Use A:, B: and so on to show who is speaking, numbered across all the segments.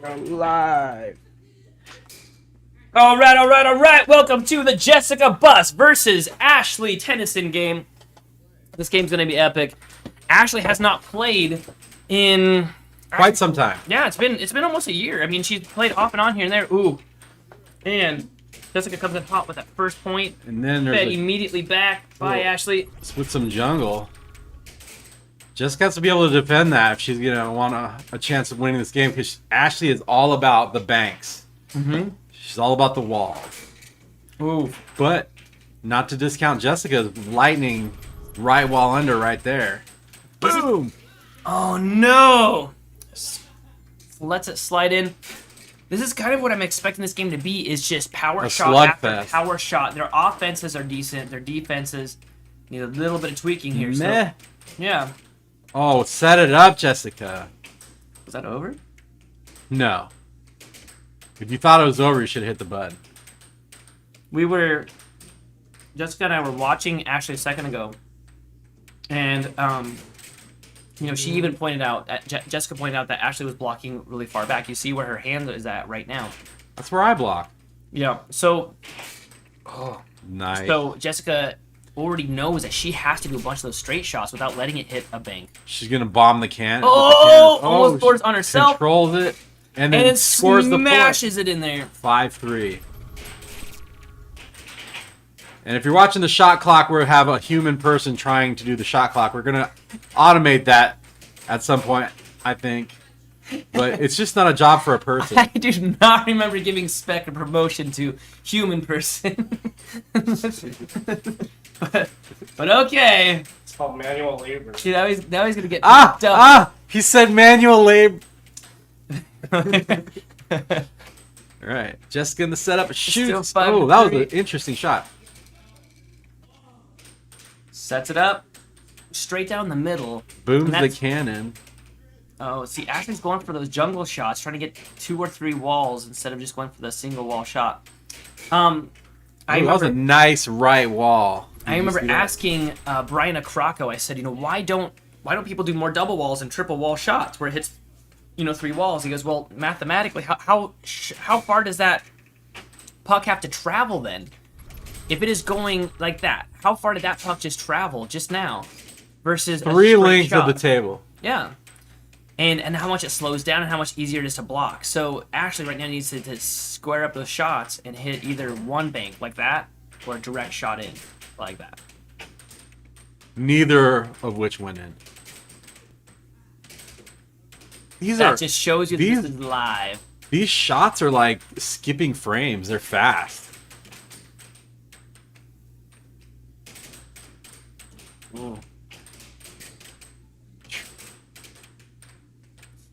A: Live.
B: All right. Welcome to the Jessika Buss versus Ashley Tennison game. This game's going to be epic. Ashley has not played in
A: Quite some time.
B: Yeah, it's been almost a year. I mean, she's played off and on here and there. Ooh. And Jessika comes in hot with that first point.
A: And then
B: fed immediately back by Ashley.
A: With some jungle. Jessica has to be able to defend that if she's going to want a chance of winning this game, because Ashley is all about the banks.
B: Mm-hmm.
A: She's all about the wall.
B: Ooh.
A: But not to discount Jessica's lightning right wall under right there. Boom!
B: Oh, no! Lets it slide in. This is kind of what I'm expecting this game to be, is just power shot after power shot. Their offenses are decent. Their defenses need a little bit of tweaking here.
A: Meh.
B: So, yeah.
A: Oh, set it up, Jessica.
B: Was that over?
A: No. If you thought it was over, you should have hit the button.
B: Jessica and I were watching Ashley a second ago, and she even pointed out, Jessica pointed out that Ashley was blocking really far back. You see where her hand is at right now.
A: That's where I block.
B: Yeah. So.
A: Oh, nice.
B: So Jessica already knows that she has to do a bunch of those straight shots without letting it hit a bank.
A: She's gonna bomb the can.
B: Almost scores on herself.
A: Controls it, and then scores the point.
B: Smashes it in there.
A: 5-3. And if you're watching the shot clock, we have a human person trying to do the shot clock. We're gonna automate that at some point, I think. But it's just not a job for a person.
B: I do not remember giving Spec a promotion to human person. but okay.
C: It's called manual labor.
B: See, now he's gonna get
A: he said manual labor. All right, Jessica in the setup shoots. Oh, that was an interesting shot.
B: Sets it up straight down the middle.
A: Booms the cannon.
B: Oh, see, Ashley's going for those jungle shots, trying to get 2 or 3 walls instead of just going for the single wall shot. That
A: was a nice right wall.
B: I remember asking Brian Acrocco, I said, why don't people do more double walls and triple wall shots where it hits, 3 walls? He goes, well, mathematically, how far does that puck have to travel then? If it is going like that, how far did that puck just travel just now versus
A: 3 lengths of the table?
B: Yeah. And how much it slows down and how much easier it is to block. So Ashley right now needs to square up those shots and hit either one bank like that or a direct shot in like that.
A: Neither of which went in.
B: That just shows you this is live.
A: These shots are like skipping frames. They're fast.
B: Ooh.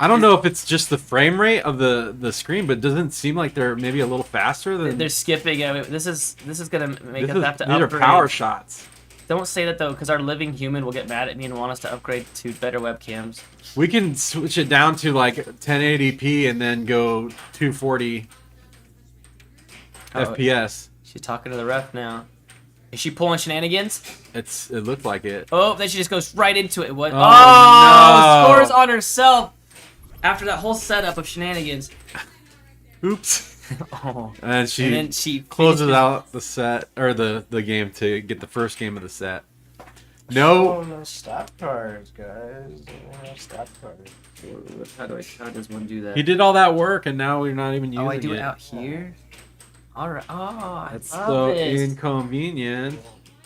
A: I don't know if it's just the frame rate of the screen, but it doesn't seem like they're maybe a little faster than...
B: They're skipping. I mean, this is going to make us have to upgrade.
A: These are power shots.
B: Don't say that, though, because our living human will get mad at me and want us to upgrade to better webcams.
A: We can switch it down to like 1080p and then go 240 FPS.
B: She's talking to the ref now. Is she pulling shenanigans?
A: It looked like it.
B: Oh, then she just goes right into it. What?
A: Oh, no.
B: Scores on herself after that whole setup of shenanigans.
A: Oops.
B: Oh.
A: And then she closes out the set, or the game, to get the first game of the set. No.
C: No stat cards, guys. No stat cards.
B: How does one do that?
A: He did all that work, and now we're not even using it.
B: Oh, I do it out here? Alright. Oh,
A: that's so inconvenient.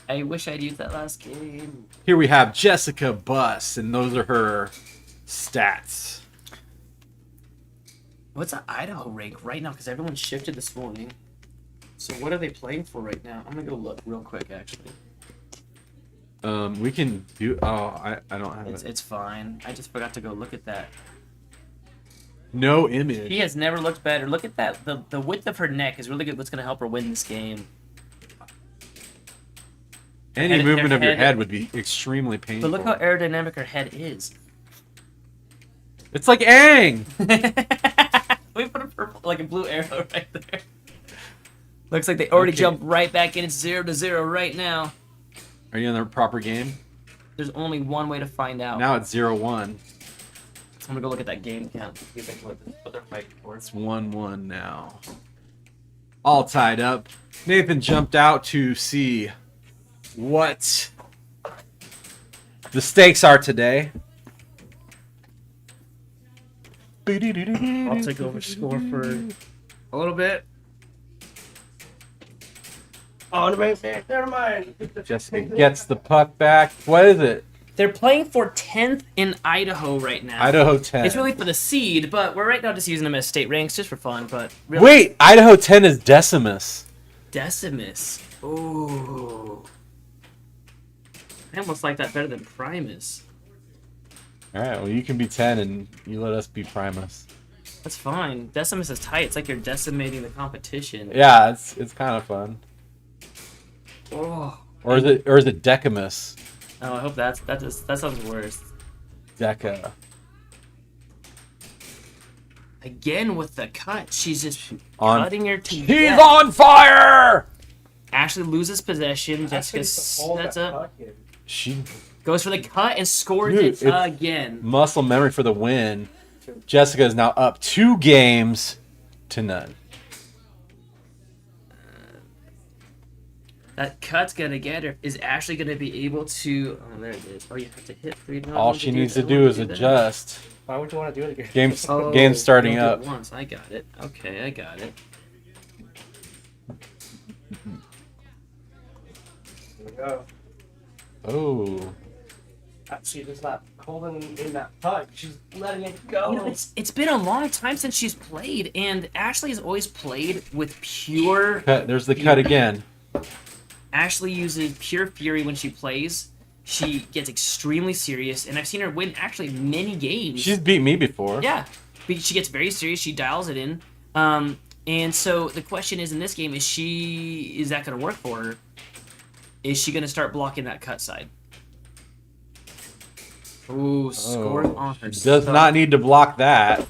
B: I wish I'd used that last game.
A: Here we have Jessika Buss, and those are her stats.
B: What's the Idaho rank right now? Because everyone shifted this morning. So what are they playing for right now? I'm gonna go look real quick, actually.
A: We can do. Oh, I don't have it.
B: It's fine. I just forgot to go look at that.
A: No image.
B: He has never looked better. Look at that. The width of her neck is really good. What's gonna help her win this game?
A: Any movement of your head would be extremely painful.
B: But look how aerodynamic her head is.
A: It's like Aang!
B: We put a purple, like a blue arrow right there. Looks like they already jumped right back in. It's 0-0 right now.
A: Are you in the proper game?
B: There's only one way to find out.
A: Now it's 0-1.
B: I'm gonna go look at that game count. See if I can what they're fighting for.
A: It's 1-1 now. All tied up. Nathan jumped out to see what the stakes are today.
B: I'll take over score for a little bit.
C: Oh, never mind.
A: Jessica gets the puck back. What is it?
B: They're playing for 10th in Idaho right now.
A: Idaho 10.
B: It's really for the seed, but we're right now just using them as state ranks just for fun. But really,
A: Wait, Idaho 10 is Decimus.
B: Decimus. Ooh. I almost like that better than Primus.
A: All right, well, you can be 10 and you let us be Primus.
B: That's fine. Decimus is tight. It's like you're decimating the competition.
A: Yeah, it's kind of fun.
B: Oh.
A: Or is it Decamus?
B: Oh, I hope that sounds worse.
A: Deca.
B: Again with the cut. She's just
A: On.
B: cutting her to
A: He's
B: death.
A: on fire!
B: Ashley loses possession. Jessica sets up.
A: She
B: Goes for the cut and scores
A: Dude,
B: it
A: it's-
B: again.
A: muscle memory for the win. Jessica is now up 2 games to none.
B: That cut's gonna get her. Is Ashley gonna be able to? Oh, there it is. Oh, you have to hit 3. No, I
A: All
B: want
A: she
B: do
A: needs
B: that.
A: to
B: I
A: do
B: want
A: is
B: to do that.
A: adjust.
C: Why would you want to do it again?
A: Game's starting
B: don't
A: up.
B: do it once. I got it. Okay, I got it.
C: Here we go.
A: Oh.
C: She's just not holding in that puck. She's letting it go.
B: You know, it's been a long time since she's played, and Ashley has always played with pure.
A: Cut. There's the cut again.
B: Ashley uses pure fury when she plays. She gets extremely serious, and I've seen her win actually many games.
A: She's beat me before.
B: Yeah, but she gets very serious. She dials it in, and so the question is in this game: is that going to work for her? Is she going to start blocking that cut side? Ooh, scores on her.
A: She does not need to block that.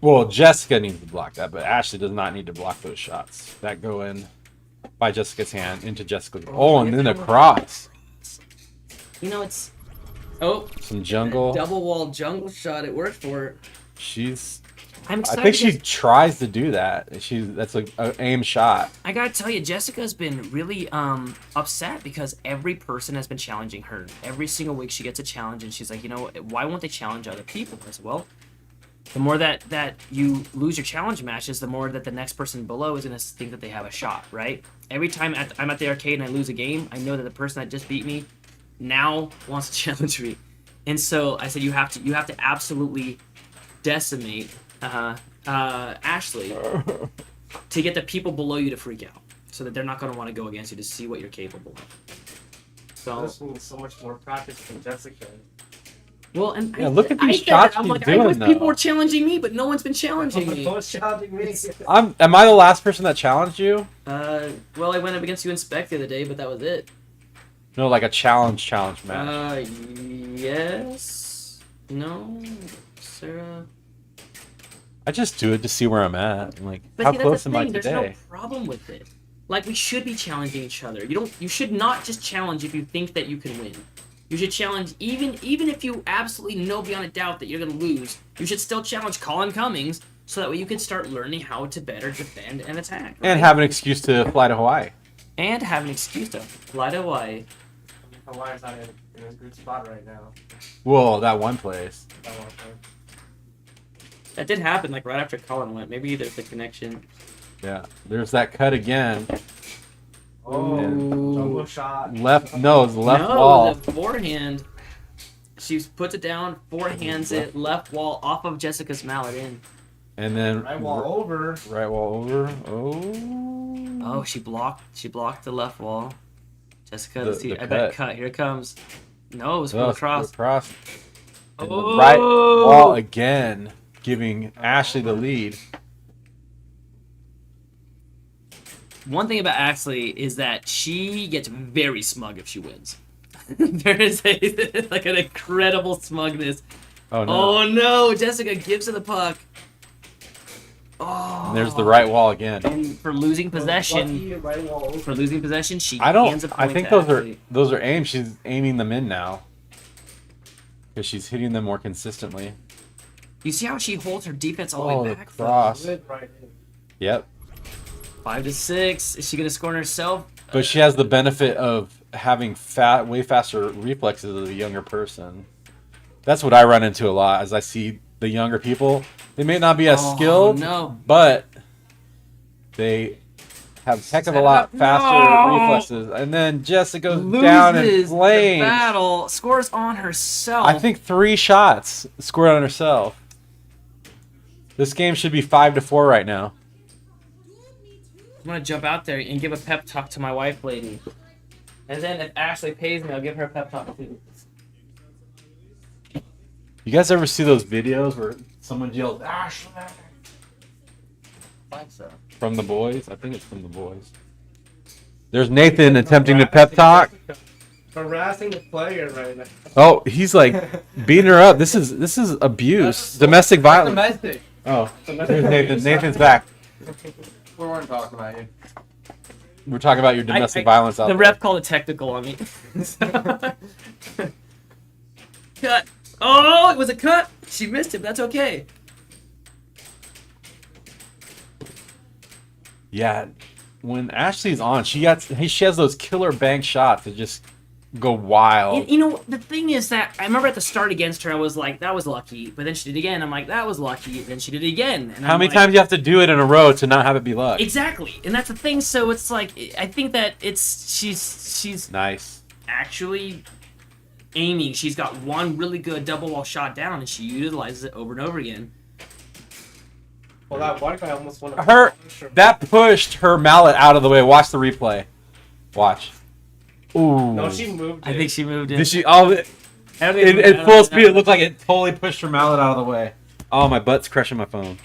A: Well, Jessica needs to block that, but Ashley does not need to block those shots that go in by Jessica's hand into Jessica's. Oh, and then across.
B: You know, it's
A: Some jungle.
B: double wall jungle shot. It worked for her.
A: She's.
B: I'm
A: I
B: excited.
A: think she tries to do that. That's like an aim shot.
B: I gotta tell you, Jessica's been really upset because every person has been challenging her. Every single week she gets a challenge, and she's like, you know, why won't they challenge other people? I said, well, the more that you lose your challenge matches, the more that the next person below is gonna think that they have a shot, right? Every time I'm at the arcade and I lose a game, I know that the person that just beat me now wants to challenge me, and so I said, you have to absolutely decimate Ashley to get the people below you to freak out, so that they're not going to want to go against you to see what you're capable of. So,
C: This needs so much more practice than Jessica.
B: well, and
A: Yeah, look at these
B: I said
A: shots
B: that. I'm
A: she's
B: like, I
A: doing,
B: wish people
A: though.
B: were challenging me, but no one's been challenging me.
C: What's challenging me?
A: Am I the last person that challenged you?
B: Well, I went up against you in Spec the other day, but that was it.
A: No, like a challenge match.
B: Yes. No, Sarah.
A: I just do it to see where I'm at. I'm like,
B: But
A: how
B: see,
A: close
B: that's the
A: am I
B: thing.
A: today?
B: There's no problem with it. Like, we should be challenging each other. You should not just challenge if you think that you can win. You should challenge even if you absolutely know beyond a doubt that you're gonna lose. You should still challenge Colin Cummings, so that way you can start learning how to better defend and attack. Right?
A: And have an excuse to fly to Hawaii.
B: And have an excuse to fly to Hawaii.
C: Hawaii's not in a good spot right now.
A: Well, that one place.
C: That one thing.
B: That did happen like right after Colin went. Maybe there's a connection.
A: Yeah. There's that cut again.
C: Oh,
B: Ooh.
C: jungle shot.
A: Left, no, it's left
B: no,
A: wall.
B: the forehand. She puts it down, forehands it, left wall off of Jessica's mallet in.
A: And then
C: Right wall over.
A: right wall over. Oh.
B: Oh, she blocked the left wall. Jessica,
A: The-
B: let's see.
A: the
B: I bet
A: cut.
B: cut. Here it comes. No, it was
A: Oh,
B: full across.
A: across. And
B: Oh.
A: the right wall again, giving Ashley the lead.
B: One thing about Ashley is that she gets very smug if she wins. There is like an incredible smugness.
A: Oh no.
B: Oh no! Jessica gives her the puck. Oh.
A: And there's the right wall again.
B: And for losing possession,
C: Lucky right wall.
B: she
A: I
B: hands a
A: don't.
B: point
A: I think
B: to
A: those are
B: Ashley.
A: those are aims. She's aiming them in now because she's hitting them more consistently.
B: You see how she holds her defense all
A: Oh,
B: the way
A: the
B: back?
A: cross.
C: Good right in.
A: Yep.
B: 5-6. Is she gonna score on herself?
A: But she has the benefit of having way faster reflexes as a younger person. That's what I run into a lot as I see the younger people. They may not be as skilled,
B: No.
A: but they have heck of a lot faster reflexes. And then Jessica goes down in
B: Loses the
A: flames.
B: battle. Scores on herself.
A: I think 3 shots scored on herself. This game should be 5-4 right now.
B: I'm gonna jump out there and give a pep talk to my wife, lady. And then if Ashley pays me, I'll give her a pep talk too.
A: You guys ever see those videos where someone yells, Ashley?
B: I think so.
A: From the boys? I think it's from the boys. There's Nathan attempting to pep talk.
C: Harassing the player right now.
A: Oh, he's like beating her up. This is abuse. Domestic violence.
D: Domestic.
A: Oh, there's Nathan. Nathan's back.
D: We weren't talking about you.
A: We're talking about your domestic violence out
B: The
A: there.
B: ref called a technical on me. Cut. Oh, it was a cut. She missed it. That's okay.
A: Yeah, when Ashley's on, she has those killer bank shots that just go wild.
B: You know, the thing is that I remember at the start against her, I was like, that was lucky. But then she did it again. I'm like, that was lucky. Then she did it again. And
A: How
B: I'm
A: many
B: like,
A: times do you have to do it in a row to not have it be luck?
B: Exactly. And that's the thing. So it's like, I think that she's
A: Nice.
B: actually aiming. She's got one really good double wall shot down, and she utilizes it over and over again.
C: Well, that white guy almost won a
A: That pushed her mallet out of the way. Watch the replay. Watch. Ooh.
C: No, she moved it.
B: I think she moved it.
A: Did she? Oh,
B: I don't even- I
A: in
B: don't
A: full
B: know.
A: speed, it looked like it totally pushed her mallet out of the way. Oh, my butt's crushing my phone.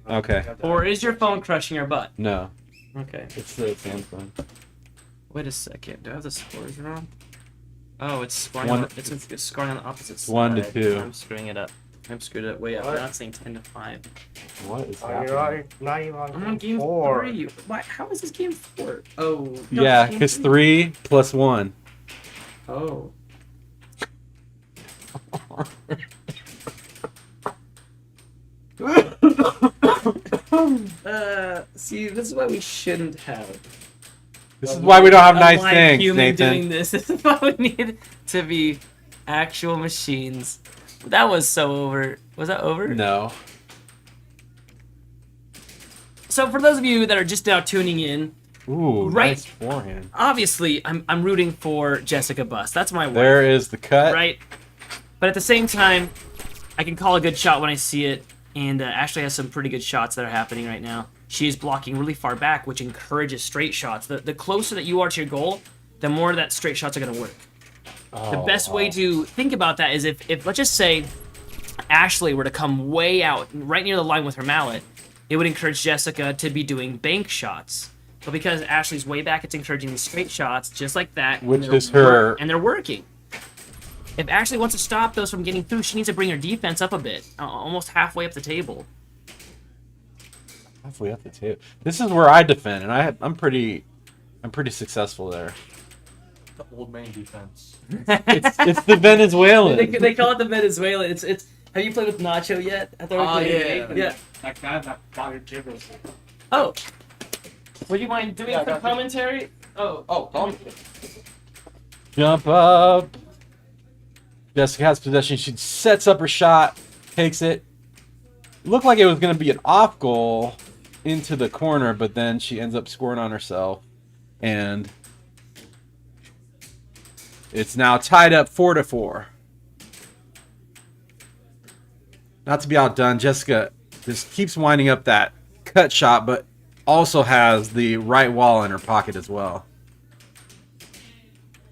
A: Okay.
B: Or is your phone crushing your butt?
A: No,
B: Okay.
A: it's the Samsung.
B: Wait a second. Do I have the scores wrong? Oh, it's scoring.
A: One-
B: It's scoring on the opposite side.
A: 1-2.
B: I'm screwing it up. I'm screwed it way up.
C: What?
B: Now it's saying 10-5.
A: What is
C: You're
A: happening?
C: right. Now you're
B: I'm on
C: on
B: game
C: 4.
B: 3. Why? How is this game 4? Oh. No,
A: Yeah,
B: it's game
A: because 3 plus 1.
B: Oh. See, this is why we shouldn't have.
A: This is why we don't have
B: a
A: nice
B: live
A: things,
B: human doing
A: Nathan.
B: this. This is why we need to be actual machines. That was so over. Was that over?
A: No.
B: So for those of you that are just now tuning in,
A: Ooh,
B: Right.
A: nice forehand.
B: obviously I'm rooting for Jessika Buss. That's my wife,
A: There is the cut.
B: right? But at the same time, I can call a good shot when I see it. And Ashley has some pretty good shots that are happening right now. She is blocking really far back, which encourages straight shots. The closer that you are to your goal, the more that straight shots are going to work. The best way to think about that is if let's just say Ashley were to come way out, right near the line with her mallet, it would encourage Jessica to be doing bank shots. But because Ashley's way back, it's encouraging these straight shots, just like that.
A: Which
B: and they're
A: is her-
B: and they're working. If Ashley wants to stop those from getting through, she needs to bring her defense up a bit, almost halfway up the table.
A: Halfway up the table. This is where I defend, and I'm pretty successful there.
D: The old man defense.
A: It's the Venezuelan.
B: they call it the Venezuela. It's. Have you played with Nacho yet? I thought we played
D: yeah.
B: Yeah.
C: That guy that got your gibbers.
B: Oh. Would you mind doing
D: Yeah, I
B: some
D: got you.
B: commentary? Oh.
D: Oh,
A: Jump up. Jessica has possession. She sets up her shot, takes it. Looked like it was going to be an off goal into the corner, but then she ends up scoring on herself. And it's now tied up 4-4. Not to be outdone, Jessica just keeps winding up that cut shot, but also has the right wall in her pocket as well.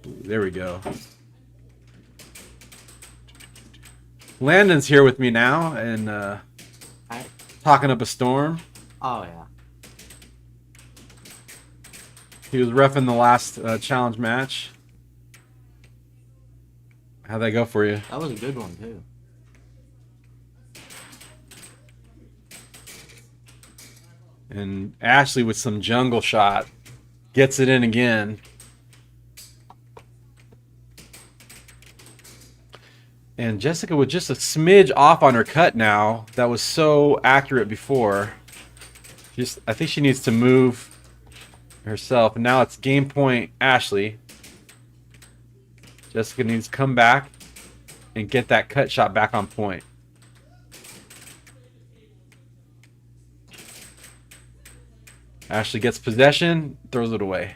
A: There we go. Landon's here with me now and
D: Hi.
A: talking up a storm.
D: Oh yeah.
A: He was reffing the last challenge match. How'd that go for you?
D: That was a good one too.
A: And Ashley with some jungle shot gets it in again. And Jessika with just a smidge off on her cut now. That was so accurate before. I think she needs to move herself. And now it's game point Ashley. Jessika needs to come back and get that cut shot back on point. Ashley gets possession, throws it away.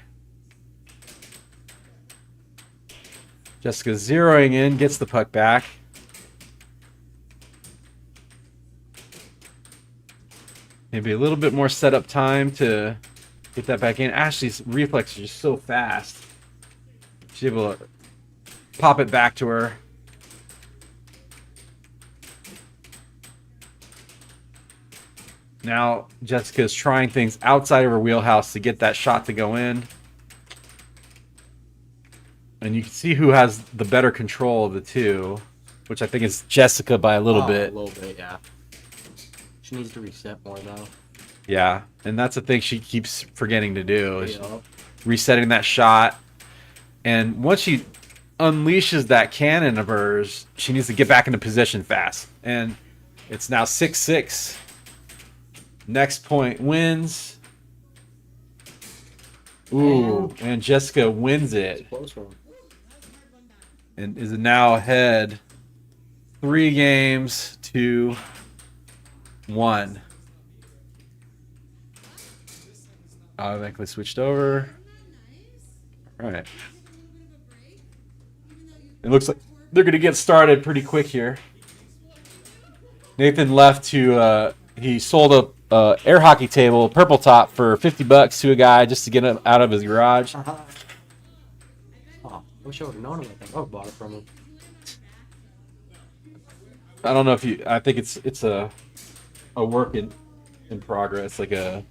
A: Jessika zeroing in, gets the puck back. Maybe a little bit more setup time to get that back in. Ashley's reflex is just so fast. She's able to pop it back to her. Now Jessica's trying things outside of her wheelhouse to get that shot to go in. And you can see who has the better control of the two, which I think is Jessika by a little bit.
D: A little bit, yeah. She needs to reset more, though.
A: Yeah, and that's the thing she keeps forgetting to do, is
D: Yeah.
A: resetting that shot. And once she unleashes that cannon of hers, she needs to get back into position fast. And it's now 6-6. Next point wins. Ooh, and Jessika wins it.
D: Close one.
A: And is now ahead 3-1. Automatically switched over. All right. It looks like they're going to get started pretty quick here. Nathan left to, he sold a air hockey table, purple top, for $50 to a guy just to get it out of his garage.
D: Oh, I wish I would have known about that. I would have bought it from him.
A: I don't know if you, I think it's a work in progress, like a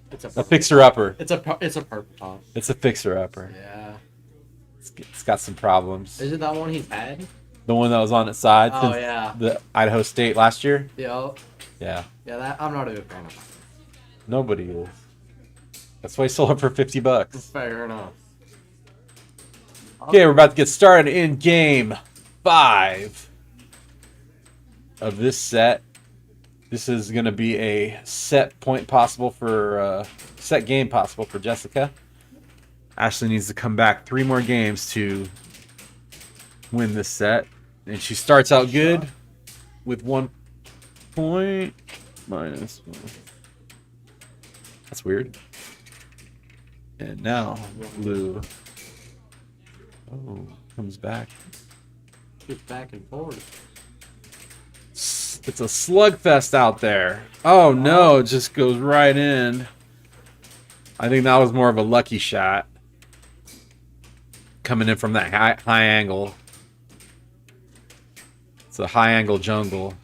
A: fixer-upper.
D: It's a purple top.
A: It's a fixer-upper.
D: Yeah.
A: It's got some problems.
D: Is it that one he's had?
A: The one that was on its side
D: Oh, yeah.
A: the Idaho State last year?
D: Yeah.
A: Yeah.
D: Yeah, that I'm not a big fan of that.
A: Nobody is. That's why he sold it for $50.
D: Fair enough.
A: Okay, we're about to get started in game 5 of this set. This is going to be a set game possible for Jessika. Ashley needs to come back 3 more games to win this set. And she starts out good with 1 point minus 1. That's weird. And now Lou. Oh, comes back.
D: Just back and forth.
A: It's a slugfest out there. Oh no, it just goes right in. I think that was more of a lucky shot. Coming in from that high angle. It's a high angle jungle.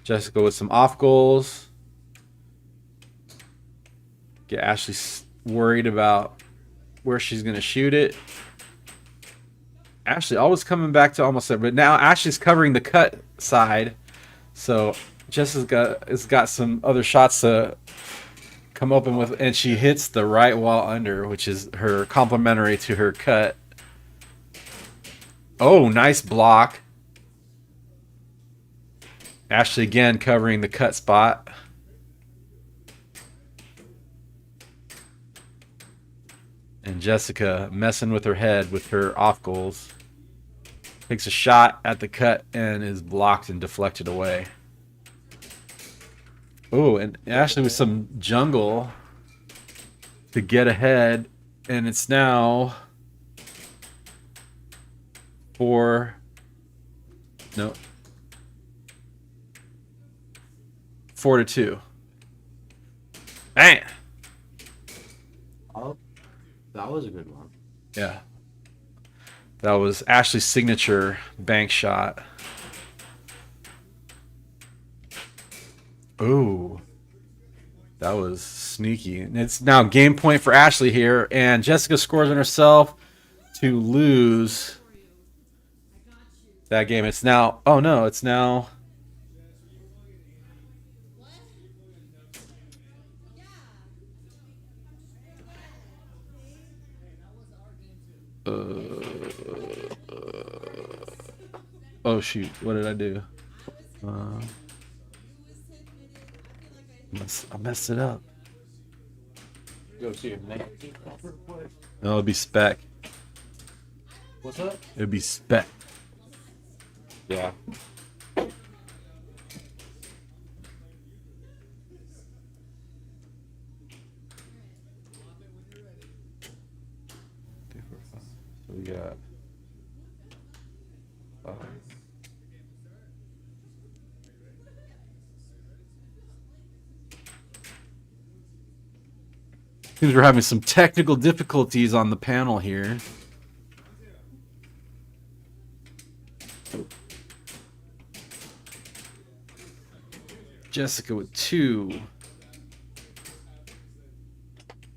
A: Jessika with some off goals. Get Ashley worried about where she's going to shoot it. Ashley always coming back to almost there, but now Ashley's covering the cut side. So Jessica has got some other shots to come open with, and she hits the right wall under, which is her complementary to her cut. Oh, nice block. Ashley again covering the cut spot. And Jessika messing with her head with her off goals. Takes a shot at the cut and is blocked and deflected away. Oh, and Ashley with some jungle to get ahead. And it's now 4-2. Man.
D: Oh, that was a good one.
A: Yeah. That was Ashley's signature bank shot. Ooh. That was sneaky. And it's now game point for Ashley here. And Jessika scores on herself to lose that game. It's now... Oh, no. It's now... Oh shoot! What did I do? I messed it up.
D: Go see your name.
A: No, it'd be spec.
D: What's up?
A: It'd be spec.
D: Yeah.
A: So we got. Seems we're having some technical difficulties on the panel here. Jessika with 2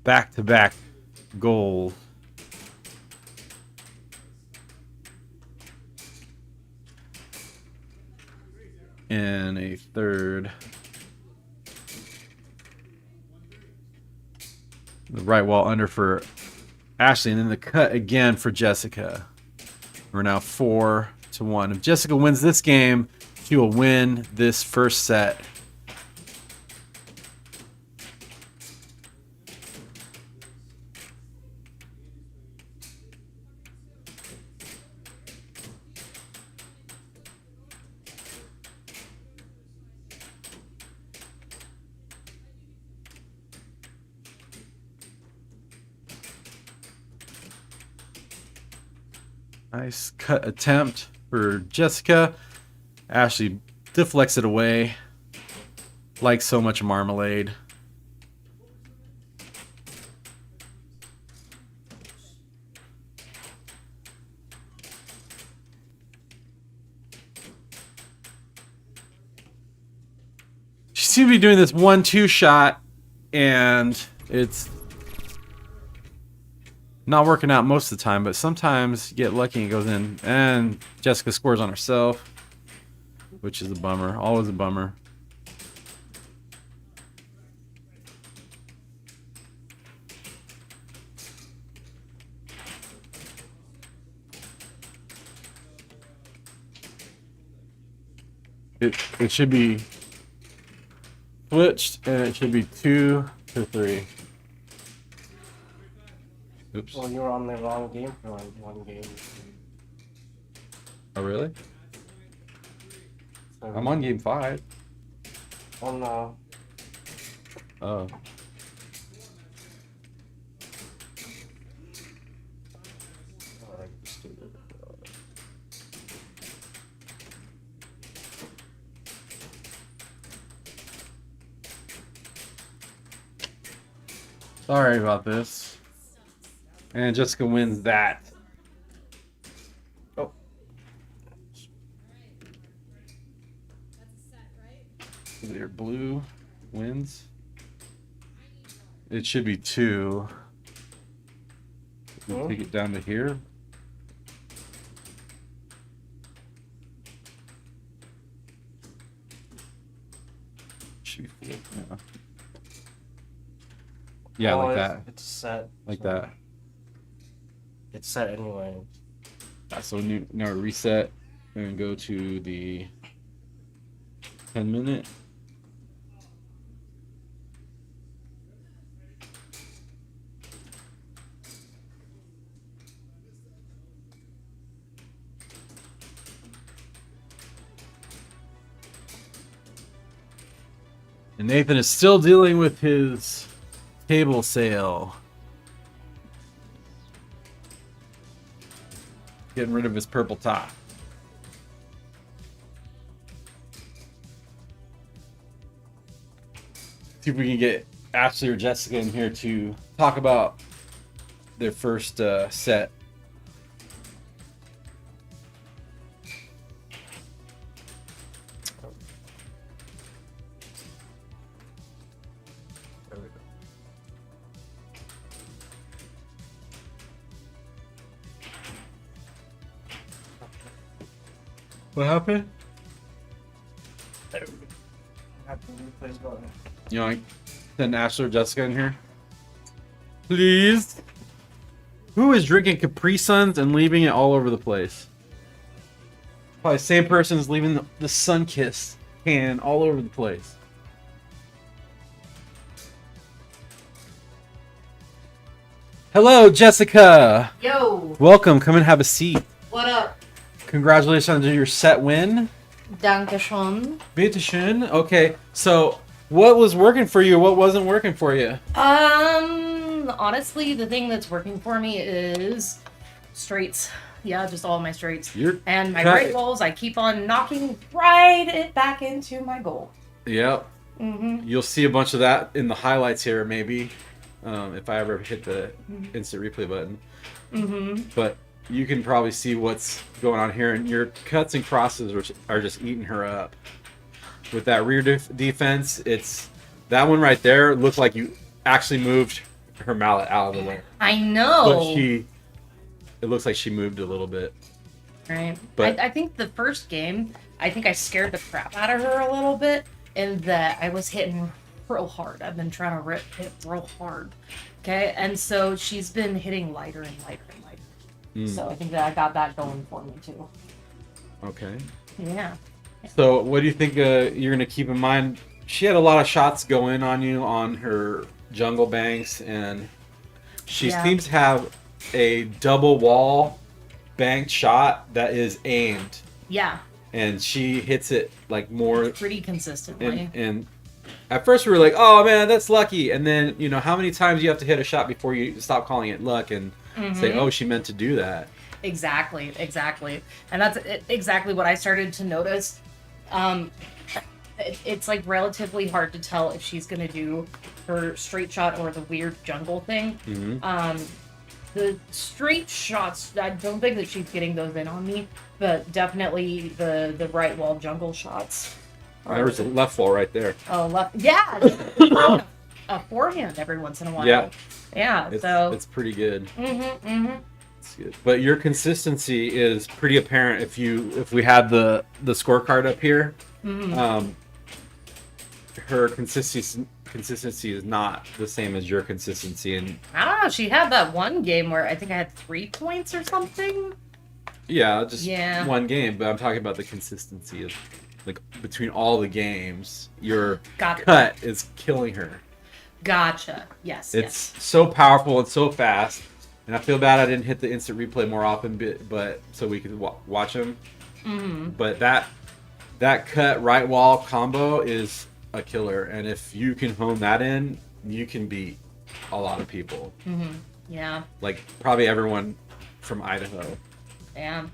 A: back-to-back goals. And a third. The right wall under for Ashley, and then the cut again for Jessika. We're now 4-1. If Jessika wins this game, she will win this first set. Nice cut attempt for Jessika. Ashley deflects it away like so much marmalade. She seems to be doing this 1-2 shot, and it's not working out most of the time, but sometimes you get lucky and it goes in. And Jessika scores on herself, which is a bummer. Always a bummer. It should be switched, and it should be 2-3. Oops.
C: Well, you were on the wrong game for like one game.
A: Oh, really?
C: So,
A: I'm on game 5.
C: Oh no.
A: Oh. Sorry about this. And Jessika wins that. Oh. There, blue wins. It should be 2. We'll take it down to here. Should be 4. Yeah. Yeah,
C: Oh,
A: like
C: it's-
A: that.
C: It's set.
A: Like
C: so
A: that.
C: It's set anyway.
A: So now reset and go to the 10-minute. And Nathan is still dealing with his table sale. Getting rid of his purple top. See if we can get Ashley or Jessika in here to talk about their first set.
C: There we go.
A: What happened?
C: There we go. Have the replays going.
A: You want to send Ashley or Jessika in here? Please? Who is drinking Capri Suns and leaving it all over the place? Probably the same person is leaving the Sunkist can all over the place. Hello, Jessica.
E: Yo,
A: Welcome. Come and have a seat.
E: what up?
A: Congratulations on your set win.
E: Dankeschön.
A: Bitteschön. Okay, so what was working for you? What wasn't working for you?
E: Honestly, the thing that's working for me is straights. Yeah, just all my straights. And my right walls, I keep on knocking right back into my goal.
A: Yep.
E: Mm-hmm.
A: You'll see a bunch of that in the highlights here, maybe, if I ever hit the instant replay button.
E: Mm-hmm.
A: But you can probably see what's going on here, and your cuts and crosses are just eating her up. With that rear defense, it's that one right there looked like you actually moved her mallet out of the way.
E: I know.
A: But it looks like she moved a little bit.
E: Right.
A: But
E: I think the first game, I think I scared the crap out of her a little bit, in that I was hitting real hard. I've been trying to hit real hard. Okay, and so she's been hitting lighter and lighter and lighter. So I think that I got that going for me too.
A: Okay.
E: Yeah.
A: So what do you think you're going to keep in mind? She had a lot of shots go in on you on her jungle banks, and she seems to have a double wall banked shot that is aimed.
E: Yeah.
A: And she hits it like more
E: pretty consistently.
A: And at first we were like, oh man, that's lucky. And then, you know, how many times you have to hit a shot before you stop calling it luck and say, oh, she meant to do that.
E: Exactly. And that's exactly what I started to notice. It's like relatively hard to tell if she's going to do her straight shot or the weird jungle thing. The straight shots, I don't think that she's getting those in on me, but definitely the right wall jungle shots.
A: There was a left wall right there.
E: Oh, left. Yeah. A forehand every once in a while. Yeah.
A: It's pretty good. It's good. But your consistency is pretty apparent if we had the scorecard up here. Her consistency is not the same as your consistency, and
E: I don't know. She had that one game where I think I had 3 points or something.
A: Yeah, one game. But I'm talking about the consistency of like between all the games. Your cut is killing her.
E: Gotcha. Yes.
A: It's so powerful and so fast, and I feel bad I didn't hit the instant replay more often, but so we could watch them. But that cut right wall combo is a killer, and if you can hone that in, you can beat a lot of people. Yeah. Like probably everyone from Idaho.
E: Yeah.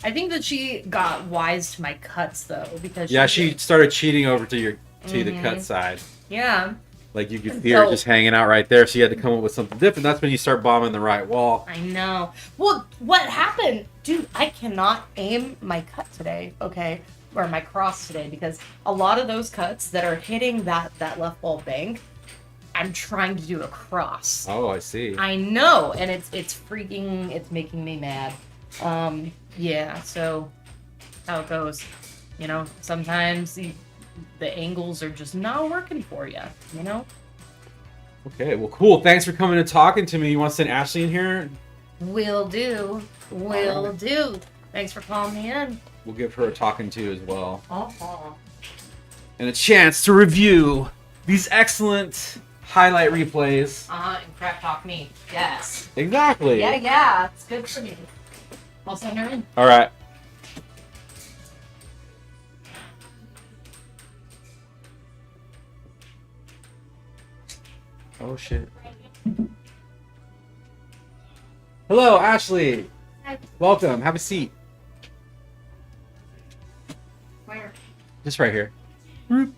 E: I think that she got wise to my cuts though, because
A: she started cheating over to the cut side.
E: Yeah.
A: Like you could see her just hanging out right there, so you had to come up with something different. That's when you start bombing the right wall.
E: I know. Well, what happened? Dude, I cannot aim my cut today, okay? Or my cross today, because a lot of those cuts that are hitting that left wall bank, I'm trying to do a cross.
A: Oh, I see.
E: I know, and it's making me mad. Yeah, so how it goes. You know, sometimes the angles are just not working for you, you know?
A: Okay, well, cool. Thanks for coming and talking to me. You want to send Ashley in here?
E: Will do. Will do. Thanks for calling me in.
A: We'll give her a talking to as well.
E: Uh-huh.
A: And a chance to review these excellent highlight replays.
E: And crap talk me. Yes.
A: Exactly.
E: Yeah. It's good for me. I'll send her in.
A: All right. Oh, shit. Hello, Ashley.
E: Hi.
A: Welcome. Have a seat.
E: Where?
A: Just right here. We're going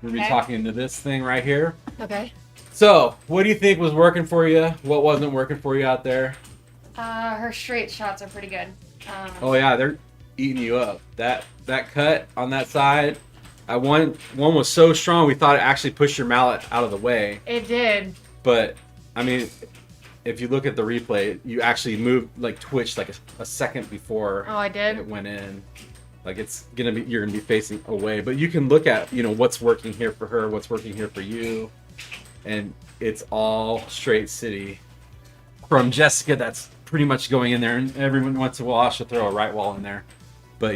A: to be talking into this thing right here.
E: Okay.
A: So, what do you think was working for you? What wasn't working for you out there?
F: Her straight shots are pretty good.
A: Oh yeah, they're eating you up. That cut on that side, one was so strong we thought it actually pushed your mallet out of the way.
F: It did.
A: But I mean, if you look at the replay, you actually moved, like twitched like a second before.
F: Oh, I did.
A: It went in. Like you're gonna be facing away. But you can look at what's working here for her, what's working here for you. and it's all straight city. From Jessika, that's pretty much going in there, and every once in a while she'll throw a right wall in there. But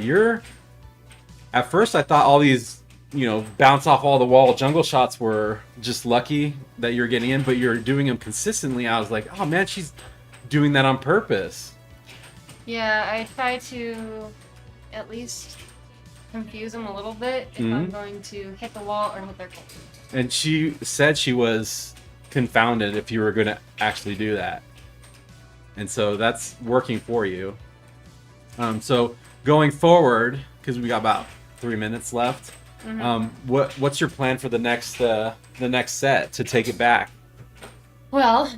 A: at first I thought all these, bounce off all the wall jungle shots were just lucky that you're getting in, but you're doing them consistently. I was like, oh man, she's doing that on purpose.
F: Yeah, I try to at least confuse them a little bit if I'm going to hit the wall or hit their goal.
A: And she said she was confounded if you were going to actually do that. And so that's working for you. So going forward, because we got about 3 minutes left, what's your plan for the next set to take it back?
F: Well,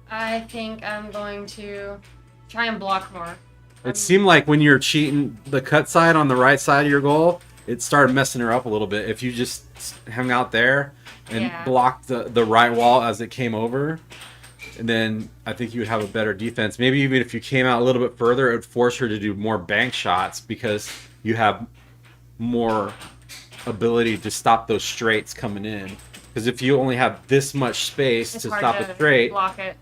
F: I think I'm going to try and block more.
A: It seemed like when you're cheating the cut side on the right side of your goal, it started messing her up a little bit. If you just hung out there and blocked the right wall as it came over, and then I think you would have a better defense. Maybe even if you came out a little bit further, it would force her to do more bank shots because you have more ability to stop those straights coming in. Because if you only have this much space to stop a straight,
F: block it.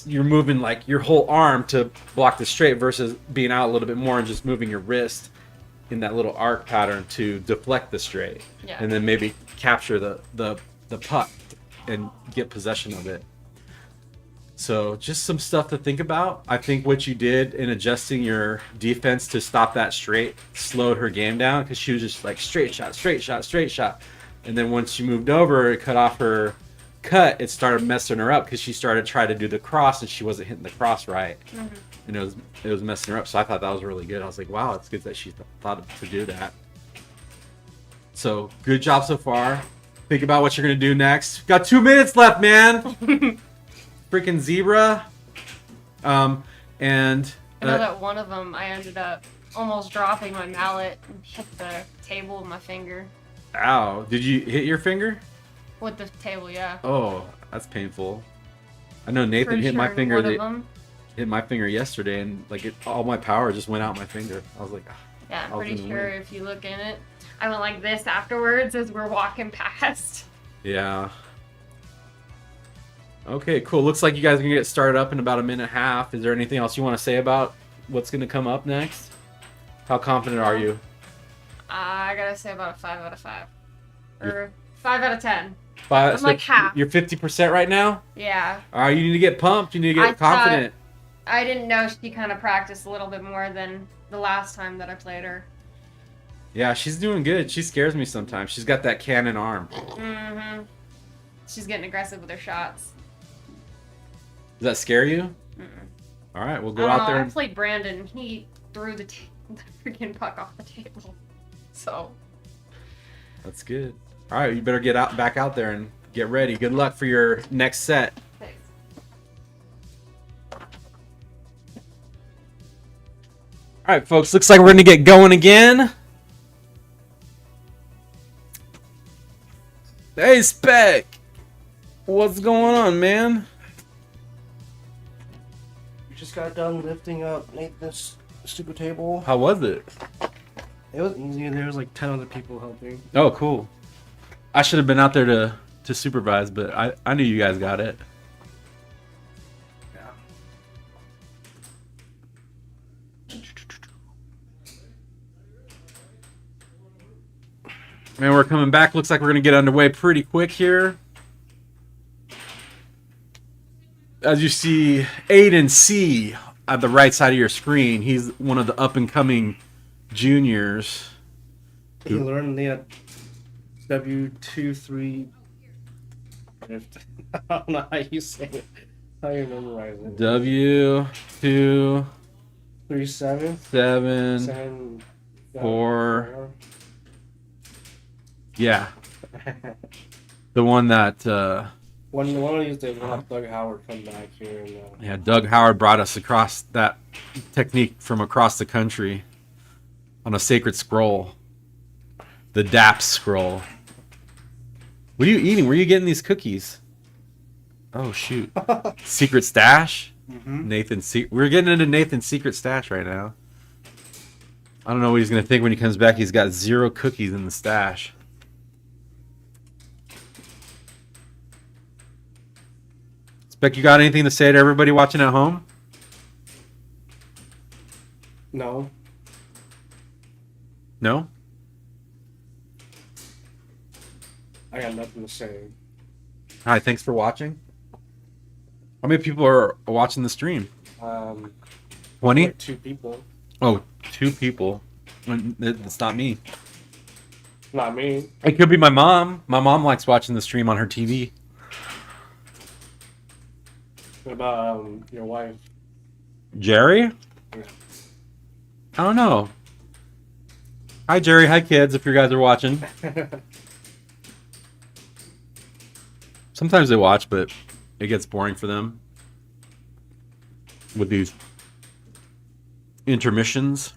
A: you're moving like your whole arm to block the straight versus being out a little bit more and just moving your wrist in that little arc pattern to deflect the straight.
F: Yeah.
A: And then maybe capture the puck and get possession of it. So just some stuff to think about. I think what you did in adjusting your defense to stop that straight slowed her game down because she was just like straight shot, straight shot, straight shot. And then once she moved over, it cut off her cut. It started messing her up because she started trying to do the cross and she wasn't hitting the cross right. And it was messing her up. So I thought that was really good. I was like, wow, it's good that she thought to do that. So good job so far. Think about what you're going to do next. Got 2 minutes left, man. Freaking zebra. And
F: I know that one of them, I ended up almost dropping my mallet and hit the table with my finger.
A: Ow. Did you hit your finger?
F: With the table, yeah.
A: Oh, that's painful. I know Nathan
F: Pretty
A: hit my
F: sure
A: finger.
F: one of them.
A: Hit my finger yesterday, and like all my power just went out my finger. I was like,
F: Yeah, I'm
A: I was
F: pretty
A: gonna
F: sure
A: win.
F: if you look in it, I went like this afterwards as we're walking past.
A: yeah. Okay, cool. Looks like you guys are gonna get started up in about a minute and a half. Is there anything else you want to say about what's gonna come up next? How confident are you?
F: I gotta say about a 5 out of 5. Or 5 out of 10.
A: I'm
F: like half.
A: You're 50% right now.
F: Yeah.
A: All right, you need to get pumped. You need to get confident.
F: I didn't know she kind of practiced a little bit more than the last time that I played her.
A: Yeah, she's doing good. She scares me sometimes. She's got that cannon arm.
F: Mm-hmm. She's getting aggressive with her shots.
A: Does that scare you?
F: Mm-mm.
A: All right, we'll
F: I
A: go
F: don't
A: out
F: know,
A: there.
F: I
A: And...
F: played Brandon. He threw the freaking puck off the table. So.
A: That's good. All right, you better get back out there and get ready. Good luck for your next set.
F: Thanks.
A: All right, folks. Looks like we're gonna get going again. Hey, Spec. What's going on, man?
C: We just got done lifting up Nathan's stupid table.
A: How was it?
C: It was easy, and there was like 10 other people helping.
A: Oh, cool. I should have been out there to supervise, but I knew you guys got it.
C: Yeah.
A: Man, we're coming back. Looks like we're going to get underway pretty quick here. As you see, Aiden C at the right side of your screen. He's one of the up-and-coming juniors.
C: He learned the W23. I don't know how you say it. How you memorize it?
A: W2
C: 37.
A: 7
C: 7.
A: 4. Yeah, the one that
C: One of these days we'll have Doug Howard come back here and
A: yeah, Doug Howard brought us across that technique from across the country on a sacred scroll, the DAPS scroll. What are you eating? Where are you getting these cookies? Oh shoot! Secret stash. Nathan's we're getting into Nathan's secret stash right now. I don't know what he's gonna think when he comes back. He's got 0 cookies in the stash. Beck, you got anything to say to everybody watching at home?
C: No.
A: No?
C: I got nothing to say.
A: Hi, thanks for watching. How many people are watching the stream? 20?
C: Like 2 people.
A: Oh, 2 people. It's not me.
C: Not me.
A: It could be my mom. My mom likes watching the stream on her TV.
C: What about your wife?
A: Jerry? I don't know. Hi, Jerry. Hi, kids, if you guys are watching. Sometimes they watch, but it gets boring for them with these intermissions.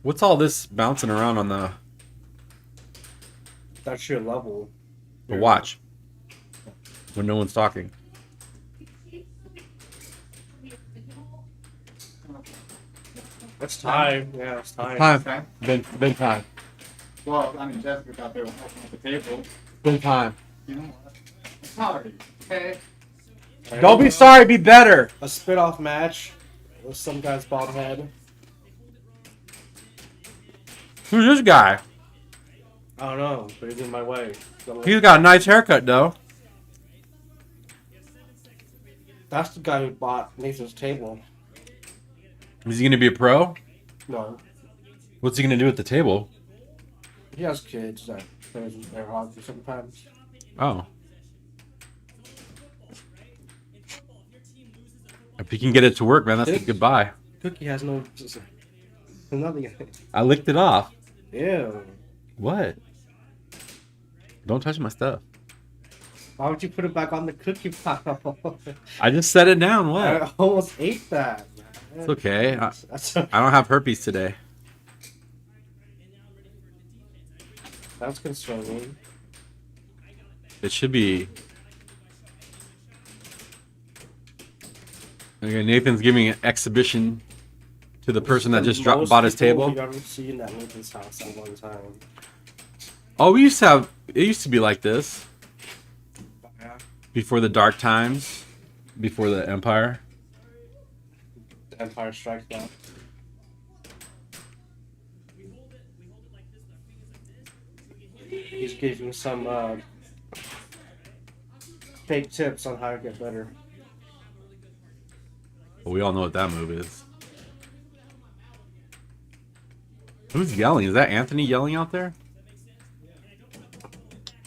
A: What's all this bouncing around on the
C: That's your level.
A: watch when no one's talking?
C: It's time. Yeah, it's time.
A: Time. Been time.
G: Well, I mean, Jessica got there helping at the table.
A: Been time.
G: You know what? Sorry. Okay.
A: Don't be sorry, be better.
C: A spit-off match with some guy's bald head.
A: Who's this guy?
C: I don't know, but he's in my way. So
A: He's got a nice haircut, though.
C: that's the guy who bought Nathan's table.
A: Is he going to be a pro?
C: No,
A: What's he going to do at the table?
C: he has kids that plays with air hockey sometimes.
A: Oh. If he can get it to work, man, that's a goodbye.
C: Cookie has no nothing.
A: I licked it off.
C: Ew.
A: What? Don't touch my stuff.
C: Why would you put it back on the cookie pile?
A: I just set it down.
C: I
A: What?
C: almost ate that. Man.
A: It's okay.
C: That's
A: I don't have herpes today.
C: that's concerning.
A: It should be. Okay, Nathan's giving an exhibition to the person that just bought his table.
C: You've ever seen at Nathan's house at one time.
A: Oh, we used to have. It used to be like this
C: Yeah.
A: before the dark times, before the Empire.
C: The Empire Strikes Back. He's giving some fake tips on how to get better.
A: Well, we all know what that move is. Who's yelling? Is that Anthony yelling out there?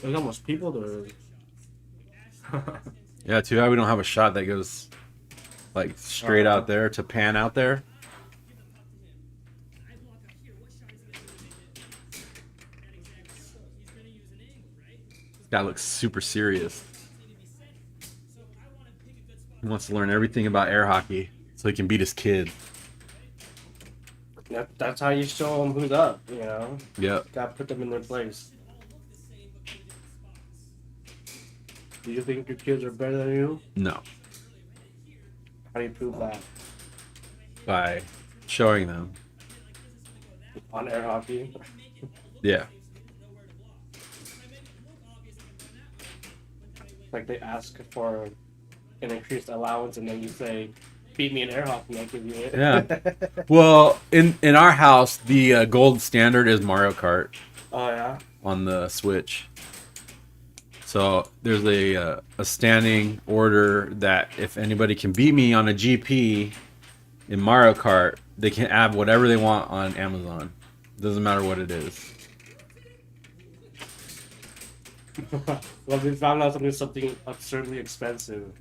C: There's almost people there.
A: Yeah, too bad we don't have a shot that goes like straight out there to pan out there. This guy looks super serious. He wants to learn everything about air hockey so he can beat his kid.
C: That's how you show them who's up, you know?
A: Yep.
C: Gotta put them in their place. Do you think your kids are better than you?
A: No.
C: How do you prove that?
A: By showing them.
C: On air hockey?
A: Yeah.
C: Like they ask for an increased allowance and then you say, beat me in air hockey, I'll give you it.
A: Yeah. Well, in our house, the gold standard is Mario Kart
C: Oh, yeah?
A: on the Switch. So there's a standing order that if anybody can beat me on a GP in Mario Kart, they can add whatever they want on Amazon. Doesn't matter what it is.
C: Well, we found out something absurdly expensive.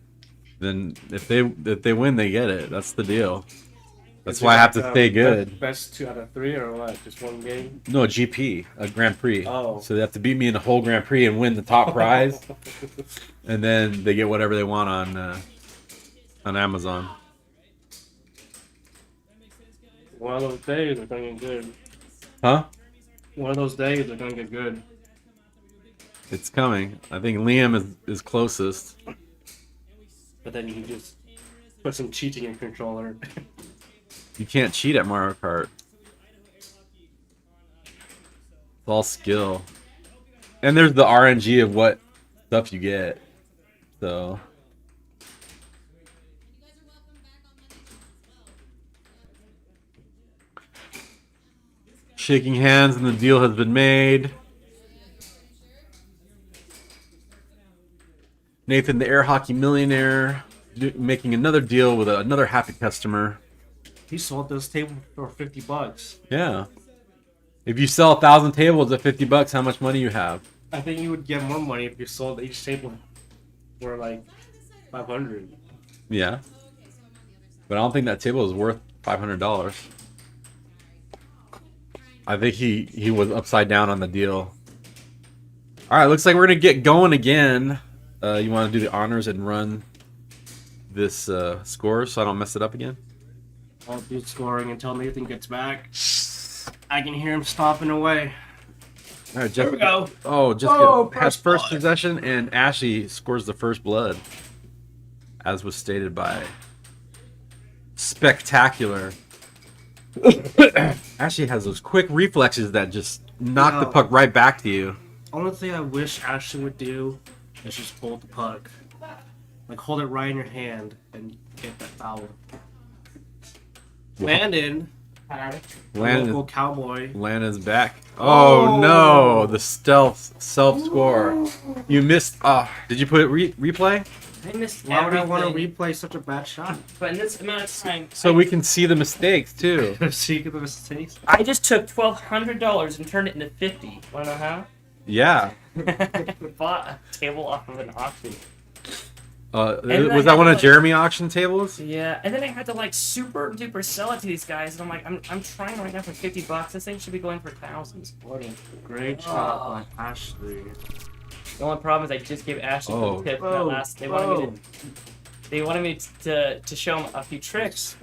A: Then if they win, they get it. That's the deal. That's
C: Is it
A: why I have
C: like,
A: to stay good.
C: Best 2 out of 3 or what? Just one game?
A: No, a GP, a Grand Prix.
C: Oh.
A: So they have to beat me in the whole Grand Prix and win the top prize, and then they get whatever they want on Amazon.
C: One of those days they're gonna get good.
A: Huh?
C: One of those days they're gonna get good.
A: It's coming. I think Liam is closest.
C: But then you can just put some cheating in controller.
A: You can't cheat at Mario Kart. It's all skill. And there's the RNG of what stuff you get. So. Shaking hands and the deal has been made. Nathan, the air hockey millionaire, making another deal with another happy customer.
C: He sold this table for $50.
A: Yeah. If you sell 1,000 tables at $50, how much money you have?
C: I think you would get more money if you sold each table for like 500.
A: Yeah. But I don't think that table is worth $500. I think he was upside down on the deal. All right, looks like we're going to get going again. You want to do the honors and run this score so I don't mess it up again?
C: I'll do scoring until Nathan gets back. I can hear him stomping away.
A: All right,
C: Here we go.
A: Oh, Jessica
C: Oh,
A: has
C: first
A: first
C: blood.
A: possession, and Ashley scores the first blood, as was stated by Spectacular. Ashley has those quick reflexes that just knock the puck right back to you.
C: Only thing I wish Ashley would do is just hold the puck. Like, hold it right in your hand and get that foul. Landon, local cowboy.
A: Landon's back. Oh no, the stealth self-score. You missed. Did you put replay?
B: I missed
C: Why would I want to
B: everything.
C: replay such a bad shot?
B: But in this amount of time,
A: So we can see the mistakes too.
C: Secret of mistakes.
B: I just took $1,200 and turned it into 50. Wanna know how?
A: Yeah.
B: Bought a table off of an auction.
A: Was
B: I
A: that one
B: had
A: of
B: to-
A: Jeremy auction tables?
B: Yeah, and then I had to like super duper sell it to these guys, and I'm like, I'm trying right now for $50. This thing should be going for thousands.
C: What a great shot by Ashley.
B: The only problem is I just gave Ashley
A: Oh.
B: the tip that last. They wanted me to show them a few tricks,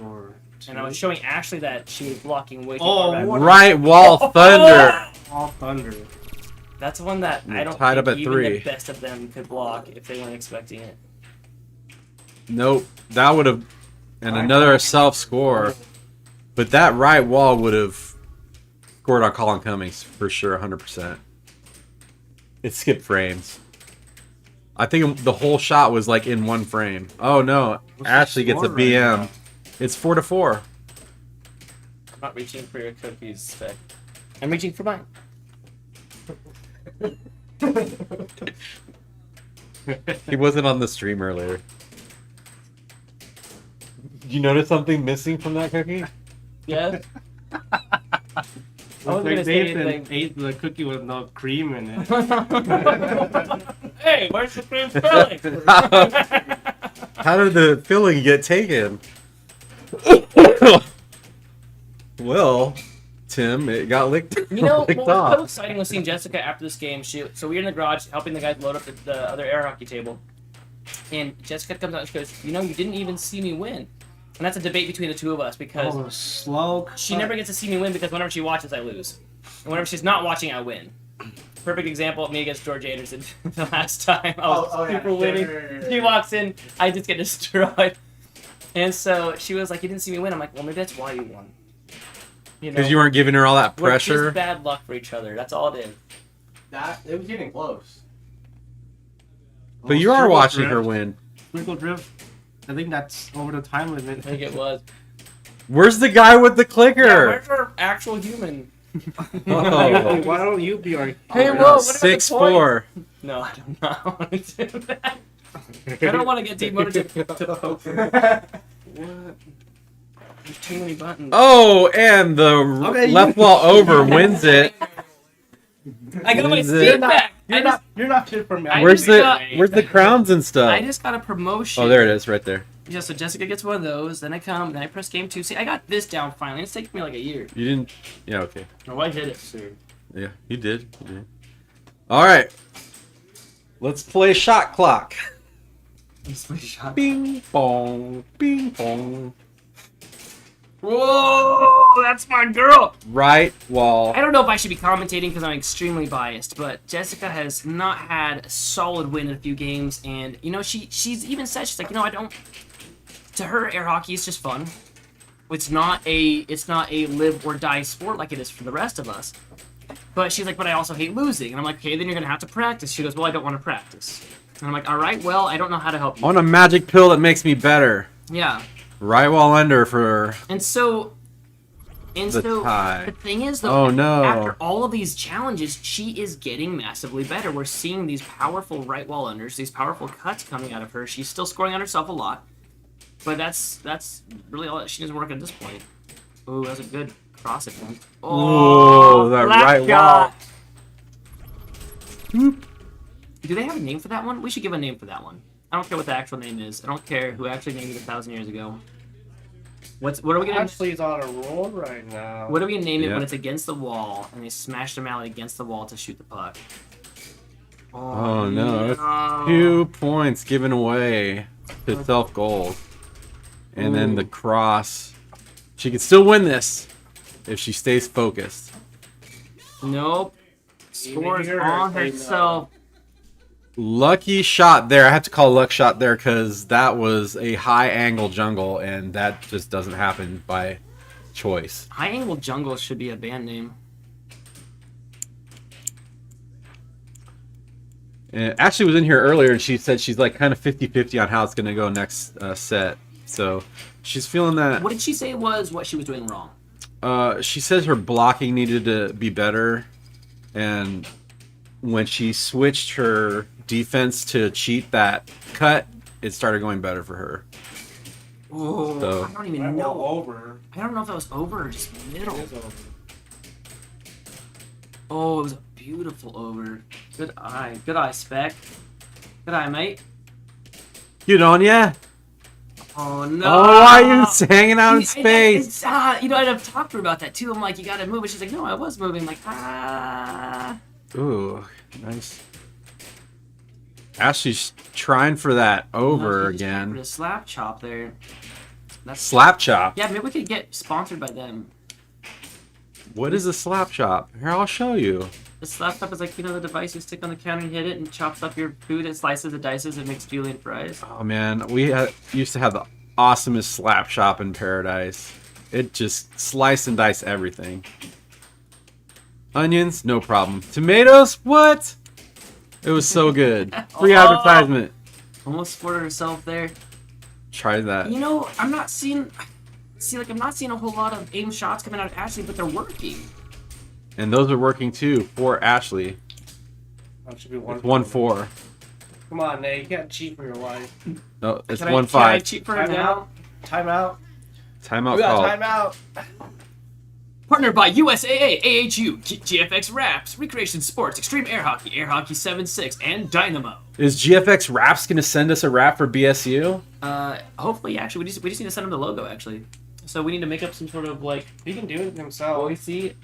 B: and I was showing Ashley that she was blocking way too far back.
C: what
A: Right wall thunder.
C: all thunder.
B: That's one that I don't
A: tied
B: think
A: up at
B: even
A: 3.
B: the best of them could block if they weren't expecting it.
A: Nope. That would have, and another self score. But that right wall would have scored on Colin Cummings for sure, 100%. It skipped frames. I think the whole shot was like in one frame. Oh no,
C: What's
A: Ashley
C: the
A: gets a
C: score right
A: BM.
C: now?
A: It's 4-4.
B: I'm not reaching for your cookies, Spec. I'm reaching for mine.
A: He wasn't on the stream earlier. Did you notice something missing from that cookie?
B: Yeah.
C: Looks
B: gonna
C: like
B: say
C: Nathan
B: anything.
C: ate the cookie with no cream in it.
B: Hey, where's the cream filling?
A: How did the filling get taken? Well, Tim, it got licked,
B: You know,
A: licked
B: what was so
A: off.
B: exciting was seeing Jessica after this game. So we were in the garage helping the guys load up the other air hockey table. And Jessica comes out and she goes, you know, you didn't even see me win. And that's a debate between the two of us because
C: Oh, slow.
B: she never gets to see me win because whenever she watches, I lose. And whenever she's not watching, I win. Perfect example, me against George Anderson the last time. I was super winning. She walks in, I just get destroyed. And so she was like, you didn't see me win. I'm like, well, maybe that's why you won. You know,
A: Because you weren't giving her all that
B: we're
A: pressure.
B: just bad luck for each other. That's all it is.
G: It was getting close.
A: But you are watching her win.
C: Sprinkle drift. I think that's over the time limit.
B: I think it was.
A: Where's the guy with the
B: Yeah,
A: clicker?
B: where's our actual human?
A: Oh.
C: Why don't you be our?
B: Hey, whoa, what about the
A: 6'4".
B: No, I do not want to do that. I don't want to get demoted to what? There's too many buttons.
A: Oh, and the left wall over wins it.
B: I got my
A: Wins it.
B: speed back.
C: You're not fit for me.
B: I
A: Where's
B: just
A: the crowns and stuff?
B: I just got a promotion.
A: Oh, there it is, right there.
B: Yeah, so Jessica gets one of those, then I come, then I press game 2. See, I got this down finally. It's taken me like a year.
A: You didn't. Yeah, okay.
B: Oh, I did it.
A: Yeah, you did. You did. All right. Let's play shot clock. Bing bong, bing bong.
B: Whoa, that's my girl.
A: Right wall.
B: I don't know if I should be commentating because I'm extremely biased, but Jessica has not had a solid win in a few games, and you know she's even said she's like, you know, I don't. To her, air hockey is just fun. It's not a live or die sport like it is for the rest of us. But she's like, but I also hate losing. And I'm like, okay, then you're going to have to practice. She goes, well, I don't want to practice. And I'm like, all right, well, I don't know how to help
A: I
B: you.
A: want a magic pill that makes me better.
B: Yeah.
A: Right while under for
B: And so
A: the tie.
B: the thing is, though,
A: Oh, no.
B: after all of these challenges, she is getting massively better. We're seeing these powerful right wall unders, these powerful cuts coming out of her. She's still scoring on herself a lot. But that's really all that she needs to work at this point. Ooh, that's a good cross attempt.
A: Oh, that
B: black
A: right
B: shot.
A: wall.
B: Do they have a name for that one? We should give a name for that one. I don't care what the actual name is. I don't care who actually named it 1,000 years ago. What are we gonna?
C: Ashley's on a roll right now.
B: What are we gonna name it
A: Yeah.
B: when it's against the wall and they smash the mallet against the wall to shoot the puck?
A: Oh no, that's
B: no.
A: 2 points given away to self gold. And then the cross. She can still win this if she stays focused.
B: Nope. Scores
C: here,
B: on
C: they know.
B: herself.
A: Lucky shot there. I have to call luck shot there because that was a high angle jungle and that just doesn't happen by choice.
B: High Angle Jungle should be a band name.
A: And Ashley was in here earlier and she said she's like kind of 50-50 on how it's going to go next set. So she's feeling that.
B: What did she say was what she was doing wrong?
A: She says her blocking needed to be better. And when she switched her defense to cheat that cut, it started going better for her.
B: Oh,
A: So-
B: I don't even
C: Right
B: know.
C: wall over.
B: I don't know if that was over or just middle.
C: It is over.
B: Oh, it was a beautiful over. Good eye. Good eye, Spec. Good eye, mate.
A: Get on, yeah.
B: Oh, no.
A: Oh, why are you hanging out in space?
B: You know, I've talked to her about that, too. I'm like, you gotta move. And she's like, no, I was moving. I'm like,
A: Ooh, nice. Ashley's trying for that over
B: No, she just went for
A: again.
B: the slap chop there. That's...
A: Slap chop.
B: Yeah, maybe we could get sponsored by them.
A: What is a slap chop? Here, I'll show you.
B: The slap chop is like, you know, the device you stick on the counter and hit it and chops up your food. It slices and dices and makes julienne fries.
A: Oh man, we used to have the awesomest slap chop in Paradise. It just slice and dice everything. Onions, no problem. Tomatoes, what? It was so good. Free
B: Oh.
A: advertisement.
B: Almost squirted herself there.
A: Try that.
B: You know, I'm not seeing a whole lot of aim shots coming out of Ashley, but they're working.
A: And those are working too for Ashley.
C: That should be
A: It's 1-4.
C: Come on, Nate. You can't cheat for your life.
A: No, it's
B: Can I
A: 1-5.
B: cheat for her
C: Time
B: now?
C: out. Time out.
A: Timeout
C: We got
A: call.
C: time out.
B: Partnered by USAA, AHU, GFX Raps, Recreation Sports, Extreme Air Hockey 7-6, and Dynamo.
A: Is GFX Raps gonna send us a rap for BSU?
B: Hopefully, actually, we just need to send them the logo, actually. So we need to make up some sort of, like,
C: He can do it himself.
B: voicey.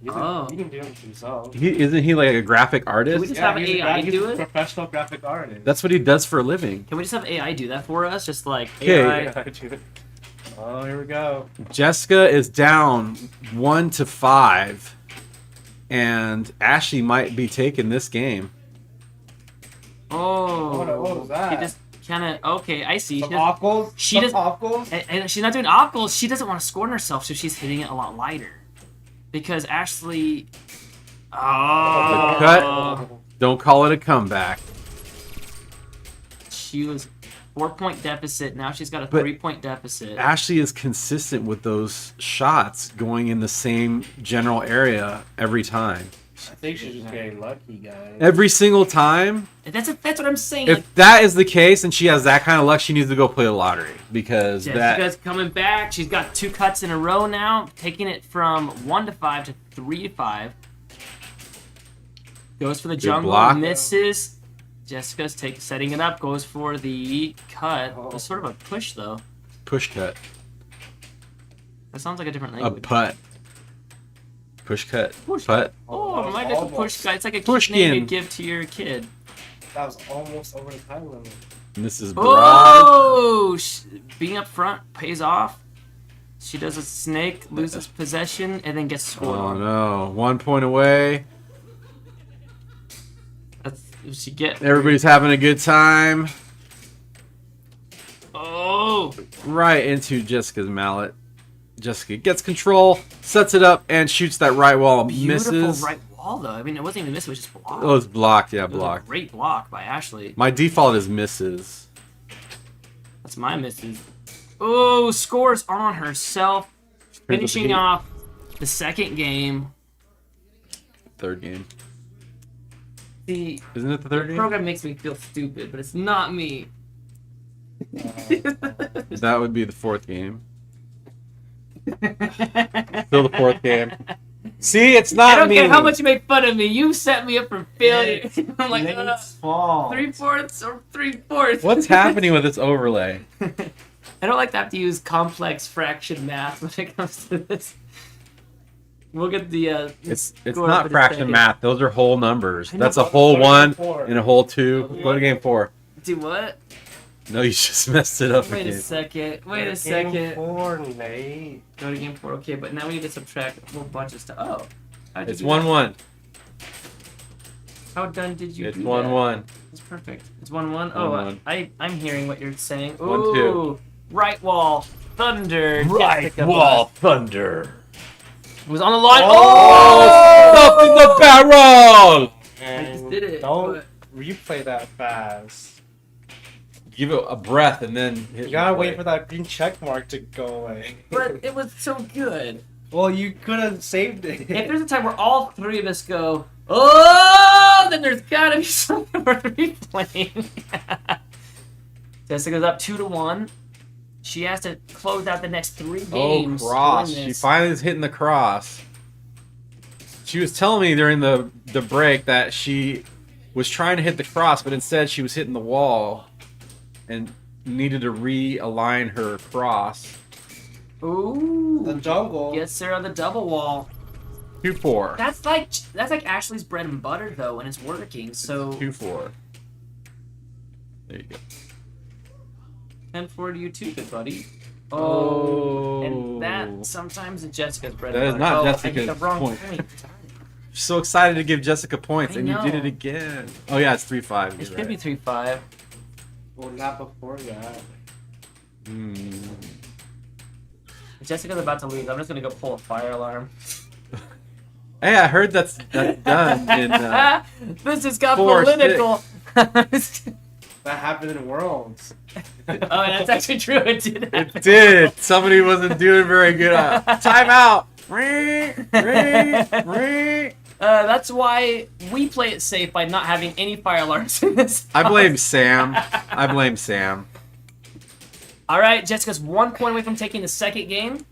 C: He can,
B: Oh.
C: he can do it himself.
A: Isn't he like a graphic artist?
B: Can we just have
C: he's a
B: AI
C: he's
B: do
C: a
B: it?
C: professional graphic artist.
A: That's what he does for a living.
B: Can we just have AI do that for us? Just like,
A: Okay.
B: AI.
C: Yeah, dude. Oh, here we go.
A: Jessica is down 1-5, and Ashley might be taking this game.
B: Oh.
C: What was that?
B: She just kind of, okay, I see.
C: Some
B: She does-
C: offgoals?
B: she
C: Some
B: does-
C: offgoals?
B: and she's not doing off goals. She doesn't want to score on herself, so she's hitting it a lot lighter. Because Ashley. Oh.
A: Cut. Don't call it a comeback.
B: She was 4-point deficit. Now she's got a
A: But
B: 3-point deficit.
A: Ashley is consistent with those shots going in the same general area every time.
C: I think she's just getting lucky, guys.
A: Every single time.
B: That's what I'm saying. Like,
A: If that is the case and she has that kind of luck, she needs to go play the lottery because
B: Jessica's coming back. She's got 2 cuts in a row now, taking it from 1-5 to 3-5. Goes for the jungle,
A: block.
B: misses. Jessica's setting it up, goes for the cut. It's sort of a push though.
A: push cut,
B: That sounds like a different
A: a
B: language.
A: putt, push cut,
B: Push.
A: putt.
B: Oh,
C: That
B: my
C: was
B: little push
C: almost-
B: cut. It's like a
A: Pushkin.
B: name you give to your kid.
C: That was almost over the time limit.
A: And this is broad.
B: Oh! Being up front pays off. She does a snake, loses possession, and then gets scored
A: Oh
B: on.
A: no! 1 point away.
B: That's she get.
A: Everybody's having a good time.
B: Oh!
A: Right into Jessica's mallet. Jessica gets control, sets it up, and shoots that right wall.
B: Beautiful
A: Misses.
B: right wall. wall though. I mean, it wasn't even missed; it was just blocked.
A: It was blocked. Yeah,
B: It was a
A: blocked.
B: great block by Ashley.
A: My default is misses.
B: That's my misses. Oh, scores on herself, finishing off the second game.
A: Third game.
B: The
A: Isn't it the third game?
B: program makes me feel stupid, but it's not me.
A: That would be the fourth game. Still the fourth game. See, it's
B: I
A: not
B: don't
A: me.
B: care how much you make fun of me. You set me up for failure. I'm like,
C: Nate's fault.
B: 3/4 or 3/4.
A: What's happening with this overlay?
B: I don't like to have to use complex fraction math when it comes to this. We'll get the.
A: It's
B: score up
A: not
B: in a
A: fraction
B: second.
A: math. Those are whole numbers.
B: I know,
A: That's a
B: but
A: whole
C: go to
A: one
C: game 4.
A: and a whole 2. Go to game 4.
B: Do what?
A: No, you just messed it up
B: Wait a
A: again.
B: second. Wait a
C: Game
B: second.
C: 4, Nate.
B: Go to game 4. Okay, but now we need to subtract a whole bunch of stuff. Oh. How'd you
A: It's
B: do that?
A: 1-1.
B: How done did you
A: It's
B: do
A: 1-1.
B: that? It's perfect. It's 1-1. Oh,
A: 1-1.
B: I'm hearing what you're saying.
A: 1-2.
B: Ooh, right wall thunder. Jessika Buss.
A: thunder.
B: It was on the line.
A: Oh! Stuff in the barrel!
B: I just did it.
C: Don't replay that fast.
A: Give it a breath and then hit
C: You gotta
A: play.
C: wait for that green check mark to go away.
B: But it was so good.
C: Well, you could have saved it.
B: If there's a time where all three of us go, oh, then there's gotta be something we're replaying. Jessika's up 2-1. She has to close out the next 3 games.
A: Oh,
B: to
A: cross.
B: win
A: She
B: this.
A: finally is hitting the cross. She was telling me during the break that she was trying to hit the cross, but instead she was hitting the wall and needed to realign her cross.
B: Ooh.
C: The jungle.
B: Gets her on the double wall.
A: 2-4.
B: That's like Ashley's bread and butter though, and it's working. So
A: 2-4. There you go.
B: 10-4 to you too, good buddy.
A: Oh.
B: And that sometimes is Jessica's bread
A: That
B: and
A: is
B: butter.
A: not
B: I
A: Jessica's
B: hit the wrong
A: point.
B: point.
A: So excited to give Jessica points,
B: I
A: and you did
B: know.
A: it again. Oh yeah, it's 3-5.
B: It
A: You're
B: should
A: right.
B: be 3-5.
C: Well, not before that.
B: Jessica's about to lose. I'm just gonna go pull a fire alarm.
A: Hey, I heard that's done in.
B: This just got
A: 4-6.
B: political.
C: That happened in Worlds.
B: Oh, that's actually true. It did.
A: It
B: happen.
A: did. Somebody wasn't doing very good. Time out.
B: That's why we play it safe by not having any fire alarms in this.
A: I blame Sam. I blame Sam.
B: All right, Jessica's 1 point away from taking the second game.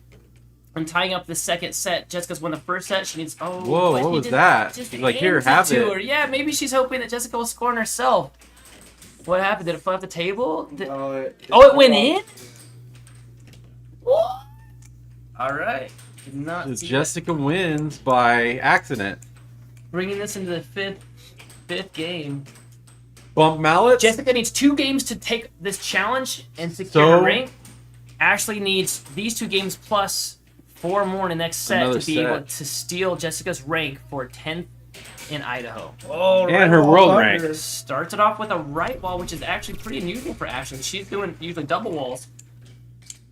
B: I'm tying up the second set. Jessica's won the first set. She needs. Oh,
A: Whoa,
B: but
A: what
B: he
A: was
B: just-
A: that?
B: just
A: He's like, here,
B: hands
A: have
B: to
A: it.
B: her. Yeah, maybe she's hoping that Jessica will score on herself. What happened? Did it fall off the table?
C: Oh,
B: It went in? What? All right. Did not see that.
A: Jessica wins by accident.
B: Bringing this into the fifth game.
A: Bump mallets.
B: Jessica needs 2 games to take this challenge and secure
A: So-
B: her rank. Ashley needs these 2 games plus 4 more in the next set
A: Another
B: to be
A: set.
B: able to steal Jessica's rank for 10th in Idaho.
C: Oh,
A: And her world rank.
B: Starts it off with a right wall, which is actually pretty unusual for Ashley. She's doing usually double walls.